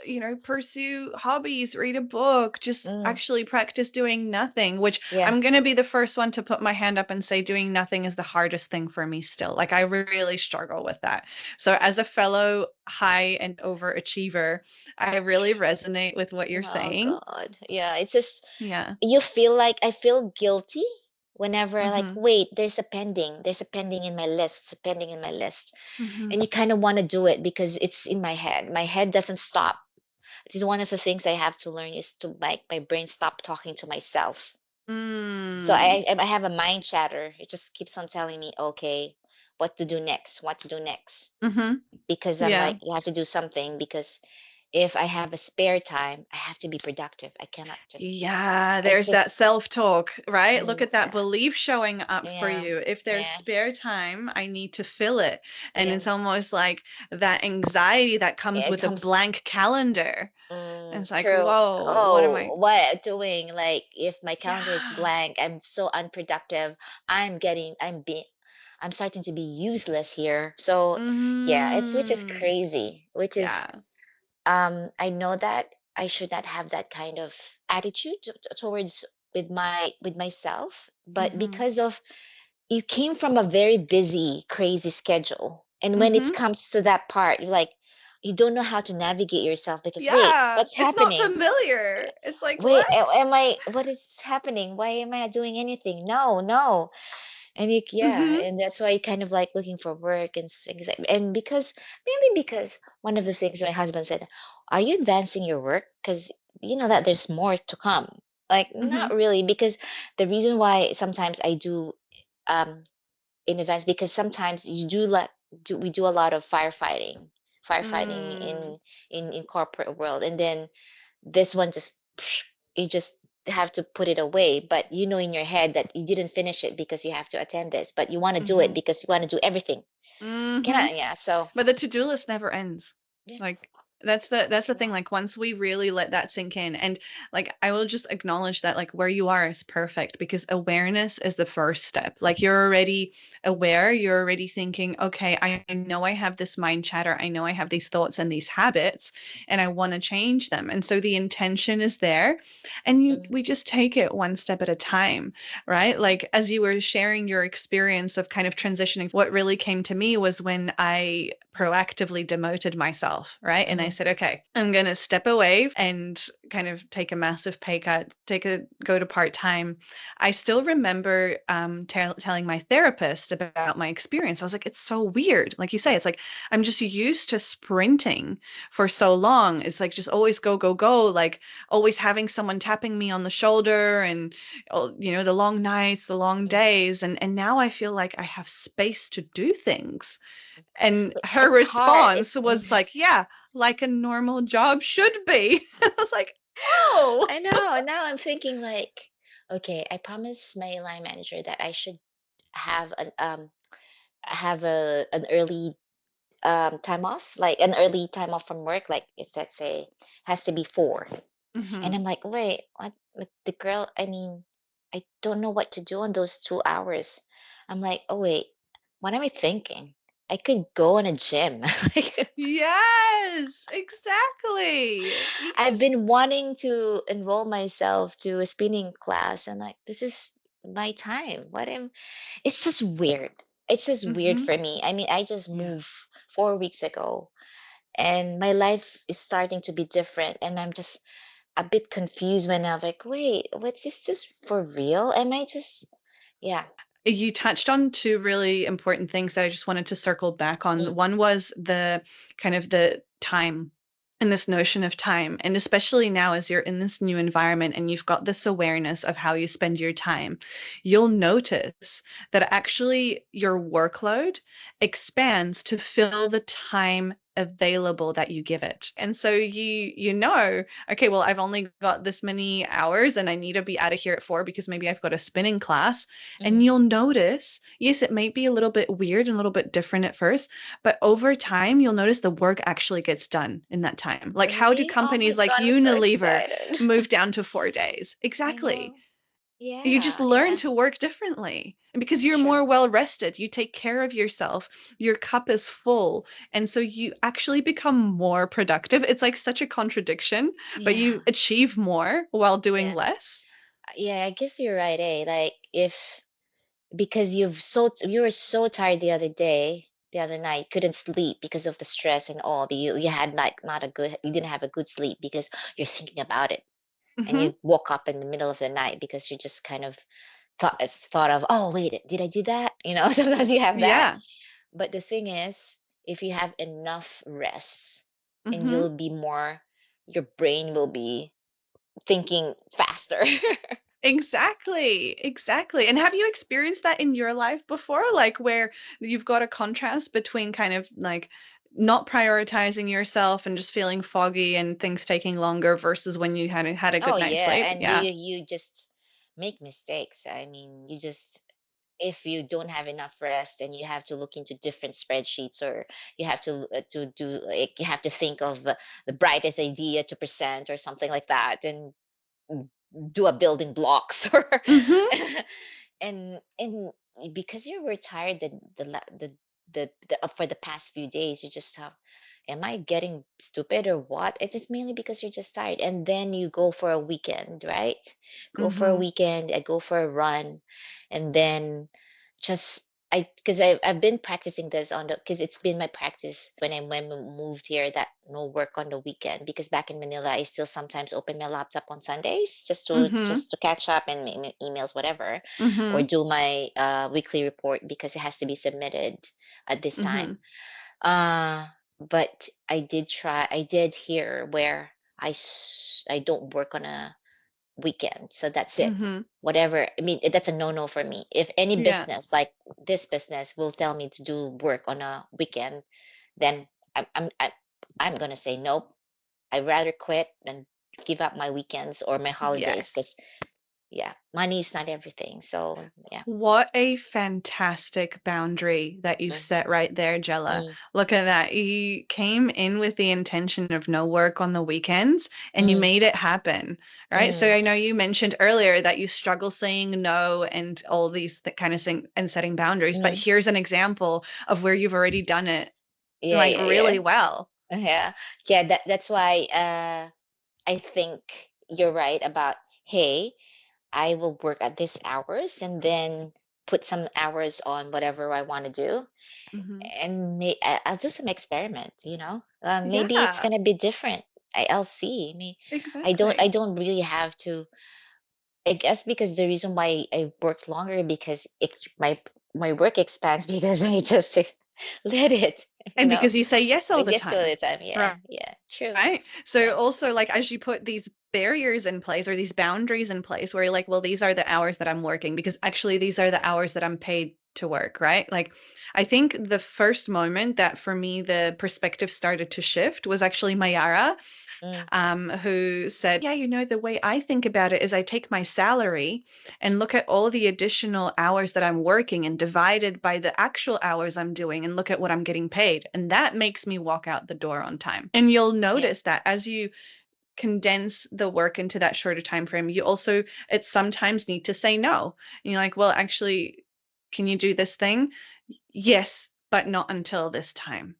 pursue hobbies, read a book, just Mm, actually practice doing nothing, which yeah. I'm going to be the first one to put my hand up and say doing nothing is the hardest thing for me still. Like I really struggle with that. So as a fellow high and overachiever, I really resonate with what you're Oh saying. God. Yeah. It's just, Yeah. you feel like, I feel guilty whenever, like, Mm-hmm. wait, there's a pending in my list, it's a pending in my list. Mm-hmm. And you kind of want to do it because it's in my head. My head doesn't stop. This is one of the things I have to learn, is to make my brain stop talking to myself. So Mm. I have a mind chatter. It just keeps on telling me, okay, what to do next, what to do next. Mm-hmm. Because I'm Yeah. like, you have to do something, because if I have a spare time, I have to be productive. I cannot just, Yeah, it's there's that just, self-talk, right? Look at that yeah, belief showing up for yeah, you. If there's yeah, spare time, I need to fill it. And yeah. it's almost like that anxiety that comes It with a comes, blank calendar. And it's like, true. whoa, what am I? Oh, what am I doing? Like, if my calendar is Yeah. blank, I'm so unproductive. I'm getting, I'm being, I'm starting to be useless here. So yeah, it's which is Mm-hmm. crazy, which is Yeah. I know that I should not have that kind of attitude towards with myself, but Mm-hmm. because of you came from a very busy, crazy schedule, and when it Mm-hmm. comes to that part, you're like you don't know how to navigate yourself because wait, Yeah. what's It's not happening? familiar. It's like, Wait, what? am I? What is happening? Why am I not doing anything? No, no. And yeah, Mm-hmm. and that's why you kind of like looking for work and things like, and because mainly because one of the things my husband said, are you advancing your work? Because you know that there's more to come. Like Mm-hmm. not really, because the reason why sometimes I do um in advance because sometimes you do like do we do a lot of firefighting Mm. in corporate world, and then this one just you just have to put it away, but you know in your head that you didn't finish it because you have to attend this, but you want to do it Mm-hmm. because you want to do everything. Can Mm-hmm. I? Yeah. So But the to-do list never ends. yeah, Like that's the thing. yeah. Like once we really let that sink in, and like I will just acknowledge that like where you are is perfect because awareness is the first step. Like you're already aware, you're already thinking, okay, I know I have this mind chatter, I know I have these thoughts and these habits, and I want to change them. And so the intention is there, and Mm, we just take it one step at a time, right? Like as you were sharing your experience of kind of transitioning, what really came to me was when I proactively demoted myself, right? And I mhm, said, okay, I'm going to step away and kind of take a massive pay cut, go to part time. I still remember telling my therapist about my experience. I was like, it's so weird. Like you say, it's like I'm just used to sprinting for so long. It's like just always go, go, go, like always having someone tapping me on the shoulder and the long nights, the long mm. days, and now I feel like I have space to do things. And her It's hard. response was like, yeah, like a normal job should be. I was like, oh. I know. Now I'm thinking like, okay, I promised my line manager that I should have have an early time off, like an early time off from work, like it's let's say has to be 4. And Hmm. I'm like, wait, what? But the girl, I mean, I don't know what to do on those 2 hours. I'm like, oh, wait, what am I thinking? I could go on a gym. Like, Yes, exactly. I've Because, been wanting to enroll myself to a spinning class, and like, this is my time. It's just weird. It's just weird hmm for me. I mean, I just yeah. moved 4 weeks ago, and my life is starting to be different, and I'm just a bit confused when I'm like, wait, what's this for real? Am I just, yeah. You touched on two really important things that I just wanted to circle back Mm, on. One was the kind of the time and this notion of time. And especially now, as you're in this new environment and you've got this awareness of how you spend your time, you'll notice that actually your workload expands to fill the time available that you give it. And so okay, well, I've only got this many hours and I need to be out of here at 4 because maybe I've got a spinning class. And mm, you'll notice, yes, it might be a little bit weird and a little bit different at first, but over time, you'll notice the work actually gets done in that time. Like, how do really? Oh my companies like God, I'm so Unilever excited. move down to 4 days? I Exactly. know. You just Yeah, learn yeah, to work differently. And because you're true. more well rested, you take care of yourself, your cup is full. And so you actually become more productive. It's like such a contradiction, but Yeah, you achieve more while doing yeah. less. Yeah, I guess you're right, eh? Like if because you were so tired the other day, the other night, couldn't sleep because of the stress and all, but you had like not a good you didn't have a good sleep because you're thinking about it. And Hmm. you woke up in the middle of the night because you just kind of thought of, oh wait, did I do that? Sometimes you have that. Yeah. But the thing is, if you have enough rest, and Hmm. your brain will be thinking faster. Exactly, exactly. And have you experienced that in your life before? Like where you've got a contrast between kind of like not prioritizing yourself and just feeling foggy and things taking longer versus when you had a Oh good night's yeah, sleep? and Yeah. you just make mistakes. I mean, you just if you don't have enough rest and you have to look into different spreadsheets, or you have to do like you have to think of the brightest idea to present or something like that, and do a building blocks or Hmm. and because you were tired for the past few days, you just have, am I getting stupid or what? It is mainly because you're just tired. And then you go for a weekend, right? Go for a Mm-hmm. weekend, I go for a run, and then just because I've been practicing this on the because it's been my practice when I moved here, that no work on the weekend, because back in Manila I still sometimes open my laptop on Sundays Mm-hmm. just to catch up and emails, whatever, or Mm-hmm. do my weekly report because it has to be submitted at this Mm-hmm. time. Uh, but I did here where I don't work on a weekend. So that's it. Mm-hmm. Whatever. I mean, that's a no-no for me. If any Yeah. business like this business will tell me to do work on a weekend, then I'm gonna say nope. I'd rather quit than give up my weekends or my holidays, Yes. because yeah, money is not everything. So yeah. What a fantastic boundary that you've Mm, set right there, Jella. mm, Look at that. You came in with the intention of no work on the weekends and you mm, made it happen, right? So mm, I know you mentioned earlier that you struggle saying no and all these kind of thing and setting boundaries, but mm. here's an example of where you've already done it Yeah, like yeah, yeah. really well. Yeah. Yeah, that's why I think you're right about, hey, I will work at this hours and then put some hours on whatever I want to do, Hmm. and I'll do some experiment, you know. Maybe it's Yeah, gonna be different. I'll see. I mean, I exactly. don't really have to. I guess because the reason why I worked longer, because my work expands because I just let it, you And know. because you say yes all Like the yes, all time. the time. Yeah, Right. yeah, true. Right. So Yeah. also like as you put these barriers in place or these boundaries in place where you're like, well, these are the hours that I'm working because actually these are the hours that I'm paid to work, right? Like I think the first moment that for me the perspective started to shift was actually Mayara, Mm, who said, yeah, the way I think about it is I take my salary and look at all the additional hours that I'm working and divide it by the actual hours I'm doing and look at what I'm getting paid. And that makes me walk out the door on time. And you'll yeah. notice that as you condense the work into that shorter time frame, you also it sometimes need to say no. And you're like, well, actually, can you do this thing? Yes, but not until this time.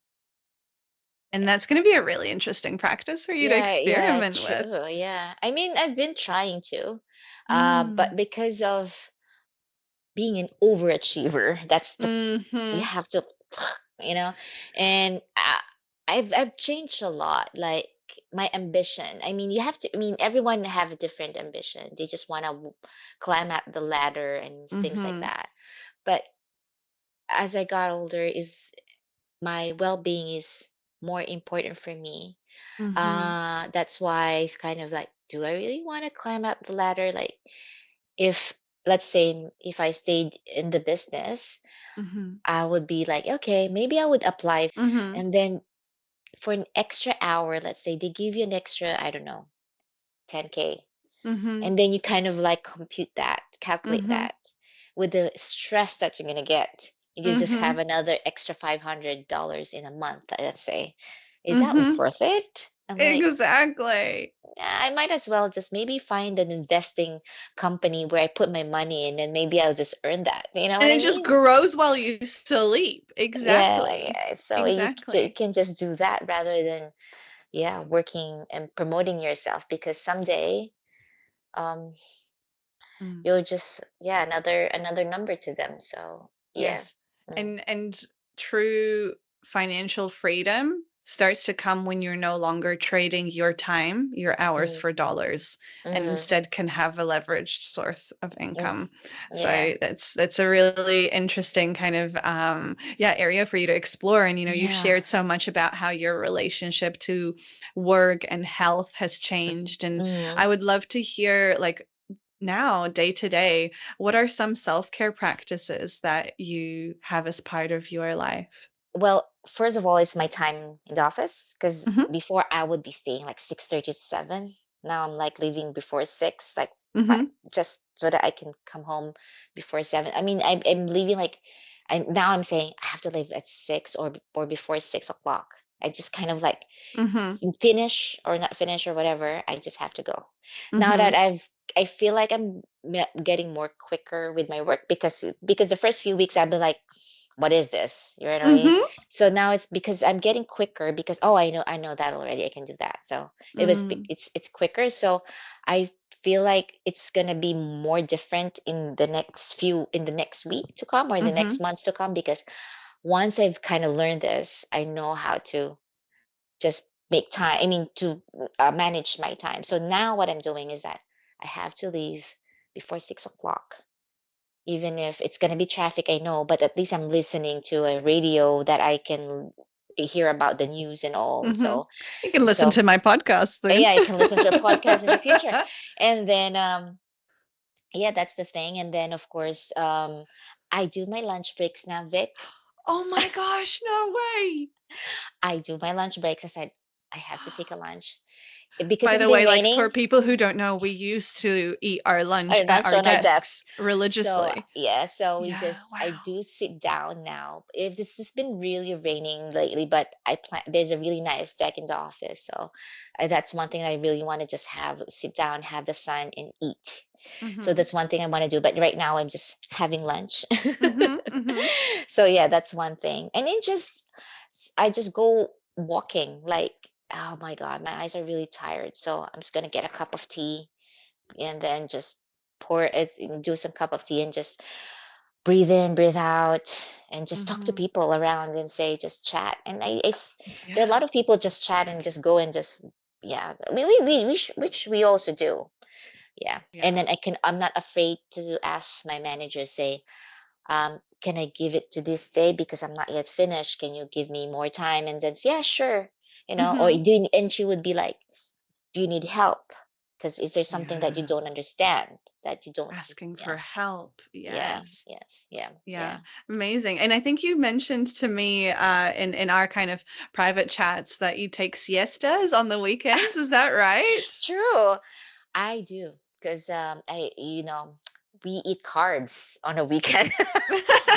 And that's going to be a really interesting practice for you to Yeah, yeah, experiment with. true. Yeah. I mean, I've been trying to, Mm. but because of being an overachiever, that's the you Mhm. have to, you know, and I've changed a lot. Like my ambition. I mean, you have to. I mean, everyone have a different ambition. They just want to climb up the ladder and things like Mhm. that. But as I got older, is my well-being is more important for me. Mhm. That's why I've kind of like, do I really want to climb up the ladder? Like, if let's say if I stayed in the business, Mhm. I would be like, okay, maybe I would apply, Mhm. and then for an extra hour, let's say they give you an extra, I don't know, 10K, Mhm. and then you kind of like compute that, calculate Mhm. that with the stress that you're gonna get. You just have Mhm. another extra $500 in a month, let's say. Is that Mhm. worth it? I'm like, Exactly. I might as well just maybe find an investing company where I put my money in, and maybe I'll just earn that. You know And what I it just mean? grows while you sleep. Yeah, Exactly. yeah. So Exactly. can just do that rather than, yeah, working and promoting yourself, because someday um Mm. you'll just, yeah, another number to them. So yeah. Yes. Mm, And true financial freedom starts to come when you're no longer trading your time, your hours mm, for dollars, and mm, instead can have a leveraged source of mm, income. yeah. So that's a really interesting kind of yeah, area for you to explore. And you've Yeah. shared so much about how your relationship to work and health has changed. And Mm. I would love to hear like now, day to day, what are some self-care practices that you have as part of your life? Well, first of all, it's my time in the office, because Mhm, before I would be staying like 6:30 to 7. Now I'm like leaving before 6, like five, mhm, just so that I can come home before 7. I mean, I'm leaving like, I'm saying I have to leave at 6 or before 6 o'clock. I just kind of like mhm, finish or not finish or whatever. I just have to go. Now that mhm, I feel like I'm getting more quicker with my work, because the first few weeks I'd be like, what is this? You know what I mean? Mm-hmm. So now it's because I'm getting quicker, because oh, I know that already. I can do that. So Mm. it's quicker. So I feel like it's gonna be more different in the next week to come, or in the Mm-hmm. next months to come, because once I've kind of learned this, I know how to just make time. I mean, to manage my time. So now what I'm doing is that I have to leave before 6 o'clock, even if it's going to be traffic, I know, but at least I'm listening to a radio that I can hear about the news and all. Mm-hmm. So, You can listen so to my podcast then. yeah, I can listen to a podcast in the future. And then, yeah, that's the thing. And then, of course, I do my lunch breaks now, Vic. Oh my gosh, no way. I do my lunch breaks. I said, I have to take a lunch because By it's the been way, like for raining. people who don't know, we used to eat our lunch Our at lunch our on our desk. desks So religiously. yeah, so Yeah, I wow. do sit down now. If this has been really raining lately, but I plan there's a really nice deck in the office, so that's one thing I really want to just have sit down, have the sun, and eat. So Mm-hmm. that's one thing I want to do. But right now I'm just having lunch. Mm-hmm. Mm-hmm. So yeah, that's one thing. And then I just go walking. Like, oh my God, my eyes are really tired. So I'm just gonna get a cup of tea, and then just pour it, do some cup of tea, and just breathe in, breathe out, and just talk to Mm-hmm. people around and say, just chat. And if there are a Yeah. lot of people just chat and just go and just, yeah, which we also do. Yeah. And Yeah. then I'm not afraid to ask my manager, say, can I give it to this day because I'm not yet finished? Can you give me more time? And then, yeah, sure. Or Mm-hmm. and she would be like, do you need help? Because is there something that you Yeah. don't understand, that you don't? Asking Yeah, for help. yeah, Yes. yes, yeah, yeah. Yeah, amazing. And I think you mentioned to me in our kind of private chats that you take siestas on the weekends. Is that right? True, I do, because we eat carbs on a weekend,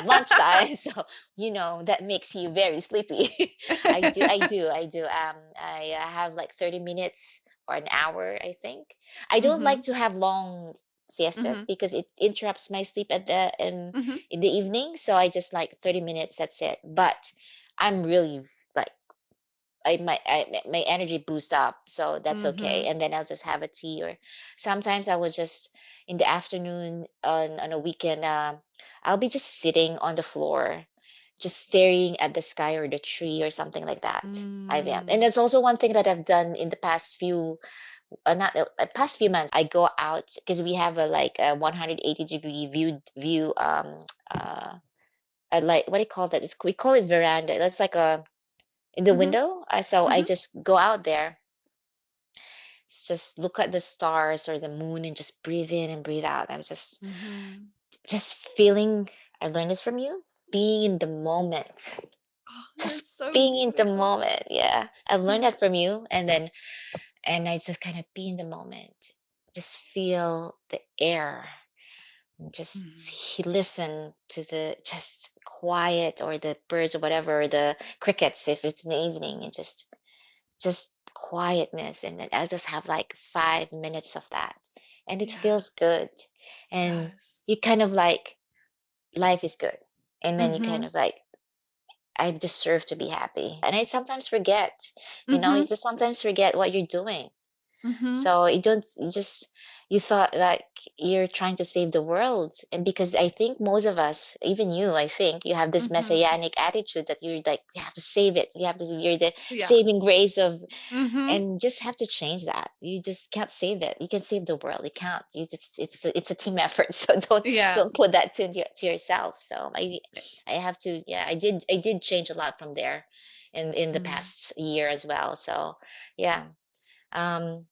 lunchtime. So that makes you very sleepy. I do. I have like 30 minutes or an hour, I think. I don't like Mhm. to have long siestas Mhm. because it interrupts my sleep at the Mhm. in the evening. So I just like 30 minutes. That's it. But I'm really like my energy boost up, so that's okay. Mhm. And then I'll just have a tea, or sometimes I will just in the afternoon on a weekend, I'll be just sitting on the floor, just staring at the sky or the tree or something like that. I am, and Mm. that's also one thing that I've done in the past few not past few months. I go out because we have a like a 180-degree view uh like what do you call that? We call it veranda. That's like a in the Mhm. window. So I Mhm. just go out there, just look at the stars or the moon, and just breathe in and breathe out. I was Mhm. just feeling. I learned this from you. Being in the moment, Oh, just that's so being in the beautiful. moment. Yeah, I learned Yeah. that from you, and I just kind of be in the moment, just feel the air, and just Mhm. listen to the just quiet, or the birds or whatever, or the crickets if it's in the evening, and just quietness, and then I'll just have like 5 minutes of that, and it Yeah. feels good, and Yes. you kind of like life is good, and then you kind Mhm. of like I deserve to be happy, and I sometimes forget, you Mhm. just sometimes forget what you're doing. Mhm. So you just you thought like you're trying to save the world. And because I think most of us, even you, I think you have this Mhm. messianic attitude that you're like, you have to save it. You're the Yeah. saving grace of, Mhm. and just have to change that. You just can't save it. You can save the world. You can't. It's a team effort. So Yeah. don't put that to yourself. So I have to, yeah, I did change a lot from there in the Mm. past year as well. So yeah. Um,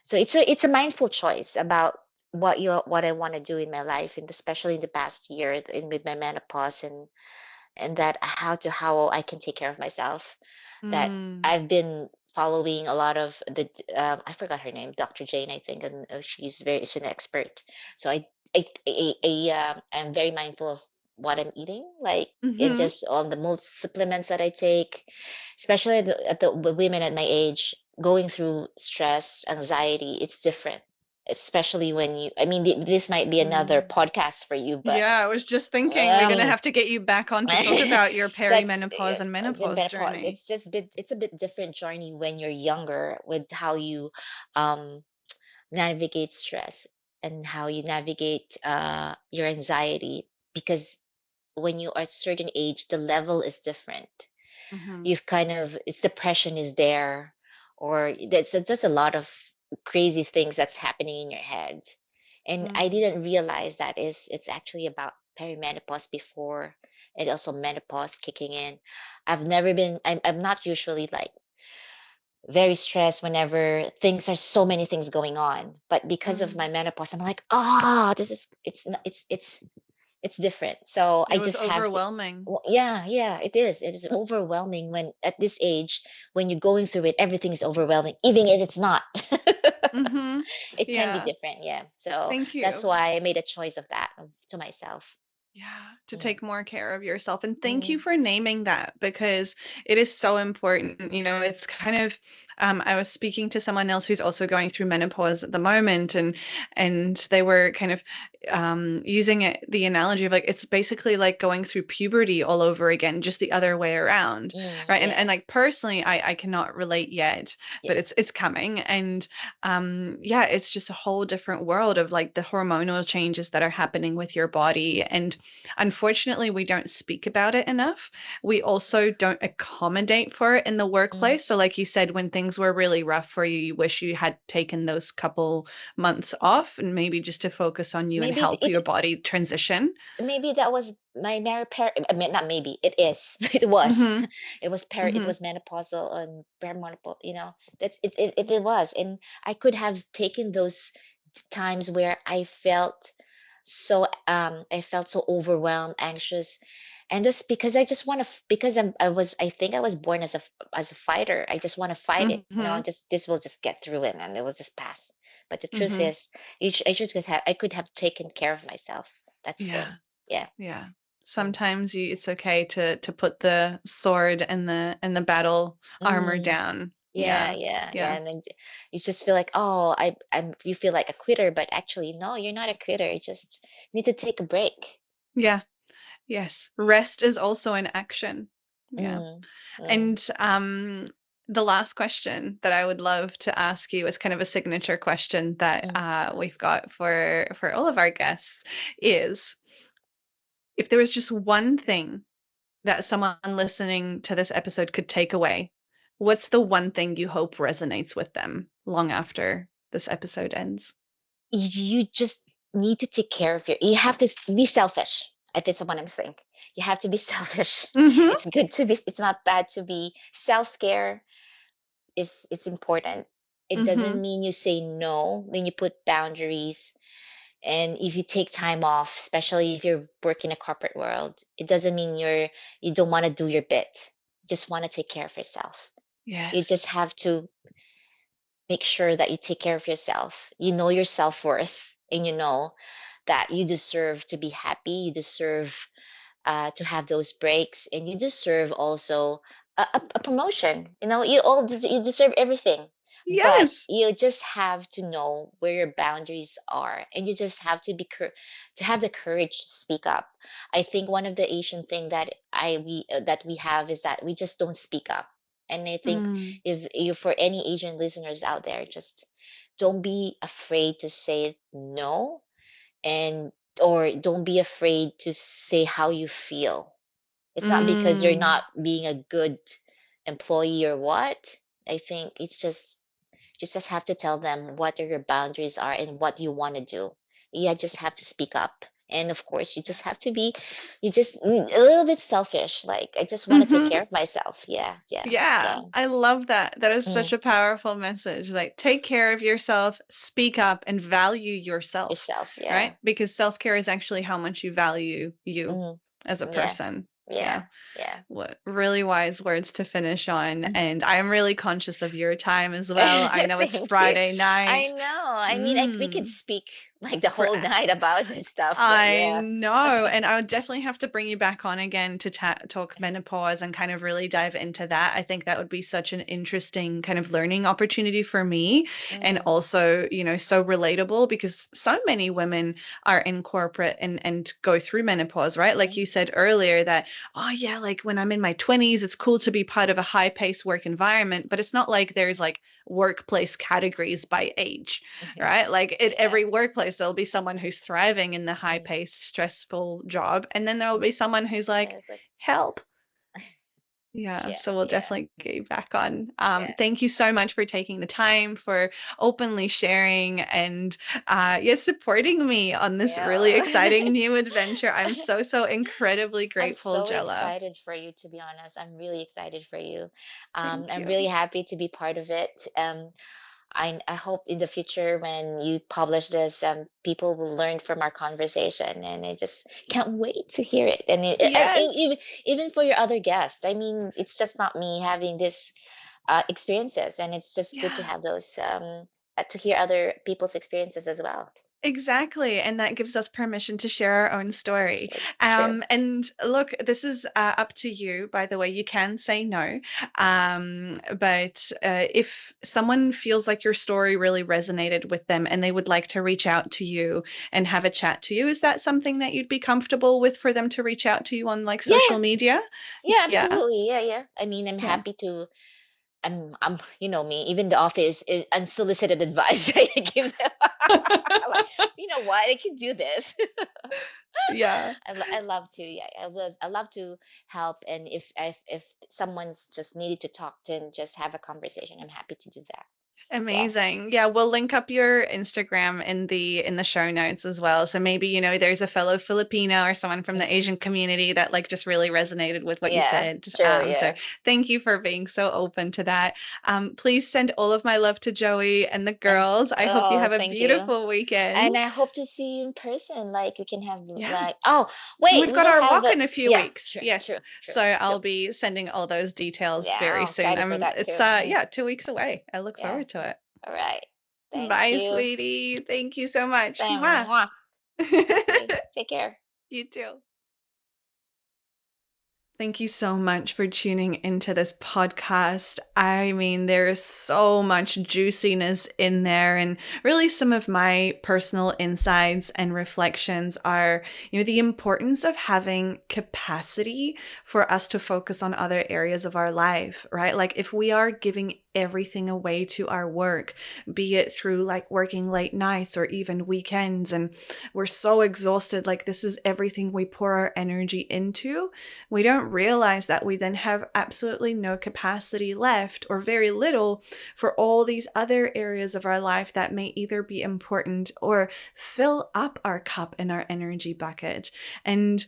so it's a mindful choice about what I want to do in my life, and especially in the past year with my menopause, and that how I can take care of myself. That Mm. I've been following a lot of I forgot her name, Dr. Jane, I think, and she's an expert. So I'm very mindful of what I'm eating, like, and Mhm. just on the multi supplements that I take, especially at the women at my age going through stress, anxiety. It's different. especially when I mean, this might be another Mm. podcast for you, but Yeah, I was just thinking we're gonna um, have to get you back on to talk about your that's perimenopause and the menopause menopause. journey. It's just it's a bit different journey when you're younger with how you um navigate stress and how you navigate your anxiety, because when you are a certain age, the level is different. Mm-hmm. You've kind of, it's depression is there, or that's just a lot of crazy things that's happening in your head. And I Mm. didn't realize that is it's actually about perimenopause before, and also menopause kicking in. I'm not usually like very stressed whenever things are so many things going on, but because of my Mm. menopause, I'm like, oh, this is it's different. So It I was just have to. overwhelming. Well, yeah, yeah, it is. It is overwhelming when at this age, when you're going through it, everything is overwhelming, even if it's not. Mm-hmm. It can be Yeah. different, yeah. So Thank that's you. why I made a choice of that to myself. Yeah, to Mm, take more care of yourself. And thank you mm, for naming that because it is so important. It's kind of I was speaking to someone else who's also going through menopause at the moment, and they were kind of using the analogy of like it's basically like going through puberty all over again, just the other way around. Right. And yeah, like personally I cannot relate yet, yeah. but it's coming. And yeah, it's just a whole different world of like the hormonal changes that are happening with your body. And unfortunately, we don't speak about it enough. We also don't accommodate for it in the Mm. workplace. So, like you said, when things were really rough for you, you wish you had taken those couple months off and maybe just to focus on you and Maybe help your body transition. maybe that was my I mean, not maybe, it is. It was. Mm-hmm. It Mm-hmm. was menopausal and perimenopause, that's it was. And I could have taken those times where I felt so overwhelmed, anxious, and just because I just want to, because I think I was born as a fighter. I just want to fight it, Mm-hmm. just this will just get through it and it will just pass. But the truth Mm-hmm. is, I could have taken care of myself. That's the Yeah. thing. Yeah. Yeah. Mm. Sometimes it's okay to put the sword and the battle armor Mm. down. Yeah, Yeah. yeah, yeah. Yeah. And then you just feel like, oh, you feel like a quitter, but actually, no, you're not a quitter. You just need to take a break. Yeah. Yes. Rest is also an action. Yeah. Mm, mm, And the last question that I would love to ask you is kind of a signature question that mm. we've got for all of our guests is if there was just one thing that someone listening to this episode could take away, what's the one thing you hope resonates with them long after this episode ends? You just need to take care of you have to be selfish. I think that's what I'm saying. You have to be selfish. Mm-hmm. It's not bad to be self-care. It's important. It Mm-hmm. doesn't mean you say no when you put boundaries. And if you take time off, especially if you're working in a corporate world, it doesn't mean you don't want to do your bit. You just want to take care of yourself. You Yes. just have to make sure that you take care of yourself. You know your self-worth, and you know that you deserve to be happy. You deserve to have those breaks, and you deserve also a promotion. You deserve everything, but Yes. you just have to know where your boundaries are, and you just have to to have the courage to speak up. I think one of the Asian thing that we have is that we just don't speak up. And I think Mm. if you, for any Asian listeners out there, just don't be afraid to say no, and or don't be afraid to say how you feel. It's not because you're Mm. not being a good employee or what. I think it's just have to tell them what your boundaries are and what you want to do. You just have to speak up. And of course, you just a little bit selfish. Like, I just want to take Mm-hmm. care of myself. Yeah, yeah, Yeah, yeah. I love that. That is such Mm, a powerful message. Like, take care of yourself, speak up, and value yourself, yourself. Yeah. right? Because self-care is actually how much you value you Mm, as a yeah, person. Yeah. yeah, yeah. What really wise words to finish on. And I'm really conscious of your time as well. I know it's Thank you. Friday I night. know. I mean, we could Mm. speak. like the For whole night about this stuff. But I yeah. know, and I would definitely have to bring you back on again to talk menopause and kind of really dive into that. I think that would be such an interesting kind of learning opportunity for me, and Mm, also, so relatable because so many women are in corporate and go through menopause, right? Like mm, you said earlier that, oh yeah, like when I'm in my 20s, it's cool to be part of a high-paced work environment, but it's not like there's like workplace categories by age, right? Like at yeah. every workplace, there'll be someone who's thriving in the high Mm, paced, stressful job. And then there'll mm. be someone who's Yeah, like, it's like, help. Yeah. yeah, So we'll yeah, definitely get you back on. yeah, Thank you so much for taking the time, for openly sharing and supporting me on this really exciting yeah. new adventure. I'm so, so incredibly I'm grateful, so Jela. excited for you, to be honest. I'm really excited for you. Thank I'm you. really happy to be part of it. I hope in the future when you publish this, people will learn from our conversation, and I just can't wait to hear it. And Yes. even for your other guests, I mean, it's just not me having this experiences, and it's just good to Yeah. have those to hear other people's experiences as well. Exactly. And that gives us permission to share our own story. So true. And look, this is up to you, by the way. You can say no. But if someone feels like your story really resonated with them and they would like to reach out to you and have a chat to you, is that something that you'd be comfortable with for them to reach out to you on like social Yeah, media? yeah, Yeah. absolutely. Yeah, yeah. I mean, I'm Yeah. happy to. I'm, you know me, even the office, unsolicited advice I give them. I'm like, you know what, I can do this. Yeah. I love to, yeah, I love to help. And if someone's just needed to talk to and just have a conversation, I'm happy to do that. Yeah, Amazing. Yeah, we'll link up your Instagram in the show notes as well. So maybe, there's a fellow Filipino or someone from the Asian community that like just really resonated with what you yeah, said. true, So yeah. thank you for being so open to that. Please send all of my love to Joey and the And girls. I hope you oh, have a thank you. beautiful And weekend. I hope to see you in person. Like we can have Yeah. like, oh And wait, we've we got will our have walk the, in a few yeah, weeks. true, true, Yes. true. So Yep. I'll be sending all those details Yeah, very I'm soon. excited for that It's too. Mm, 2 weeks away. I look yeah. forward to it. All right. Thank Bye, you. sweetie. Thank you so much. Bam. Mwah. Mwah. Okay. Take care. You too. Thank you so much for tuning into this podcast. I mean, there is so much juiciness in there, and really some of my personal insights and reflections are, the importance of having capacity for us to focus on other areas of our life, right? Like if we are giving everything away to our work, be it through like working late nights or even weekends, and we're so exhausted, like this is everything we pour our energy into, we don't realize that we then have absolutely no capacity left or very little for all these other areas of our life that may either be important or fill up our cup and our energy bucket. And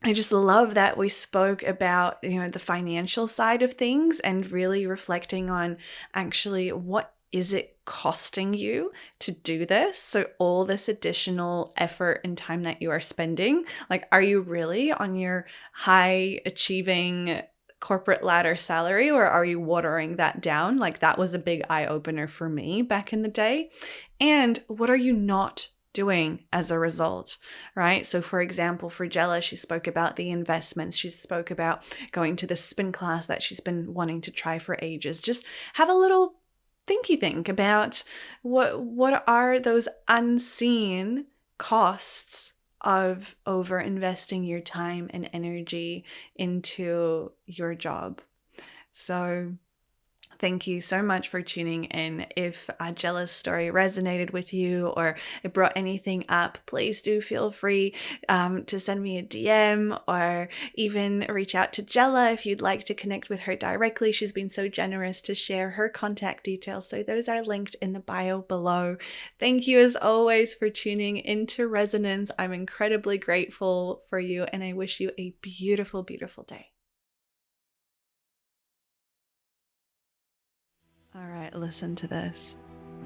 I just love that we spoke about, the financial side of things and really reflecting on actually what is it costing you to do this? So all this additional effort and time that you are spending, like, are you really on your high achieving corporate ladder salary, or are you watering that down? Like that was a big eye opener for me back in the day. And what are you not doing as a result, right? So for example, for Jela, she spoke about the investments. She spoke about going to the spin class that she's been wanting to try for ages. Just have a little think about what are those unseen costs of over investing your time and energy into your job. So thank you so much for tuning in. If Jela's story resonated with you or it brought anything up, please do feel free to send me a DM or even reach out to Jela if you'd like to connect with her directly. She's been so generous to share her contact details, so those are linked in the bio below. Thank you as always for tuning into Resonance. I'm incredibly grateful for you, and I wish you a beautiful, beautiful day. All right, listen to this.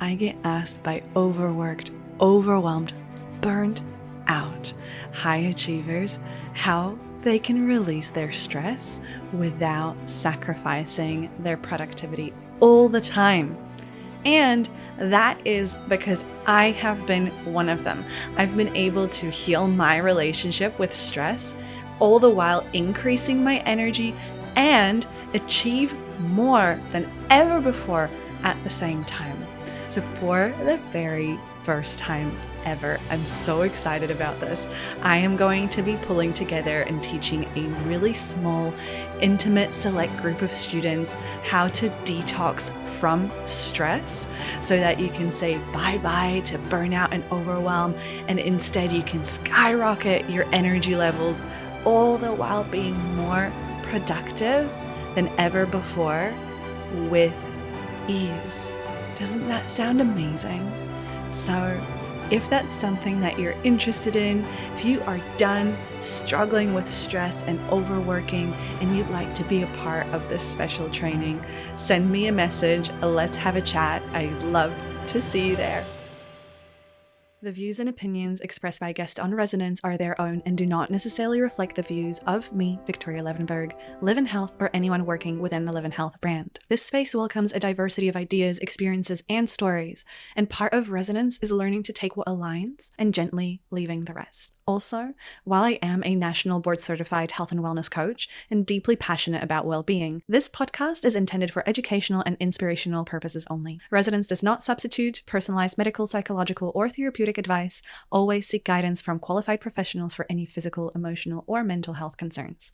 I get asked by overworked, overwhelmed, burnt out high achievers how they can release their stress without sacrificing their productivity all the time. And That is because I have been one of them. I've been able to heal my relationship with stress, all the while increasing my energy and achieve more than ever before at the same time. So for the very first time ever, I'm so excited about this. I am going to be pulling together and teaching a really small, intimate, select group of students how to detox from stress so that you can say bye-bye to burnout and overwhelm, and instead you can skyrocket your energy levels, all the while being more productive than ever before with ease. Doesn't that sound amazing? So if that's something that you're interested in, if you are done struggling with stress and overworking and you'd like to be a part of this special training, send me a message. Let's have a chat. I'd love to see you there. The views and opinions expressed by guests on Resonance are their own and do not necessarily reflect the views of me, Viktoria Levenberg, Live in Health, or anyone working within the Live in Health brand. This space welcomes a diversity of ideas, experiences, and stories, and part of Resonance is learning to take what aligns and gently leaving the rest. Also, while I am a national board certified health and wellness coach and deeply passionate about well-being, this podcast is intended for educational and inspirational purposes only. Resonance does not substitute personalized medical, psychological, or therapeutic advice. Always seek guidance from qualified professionals for any physical, emotional, or mental health concerns.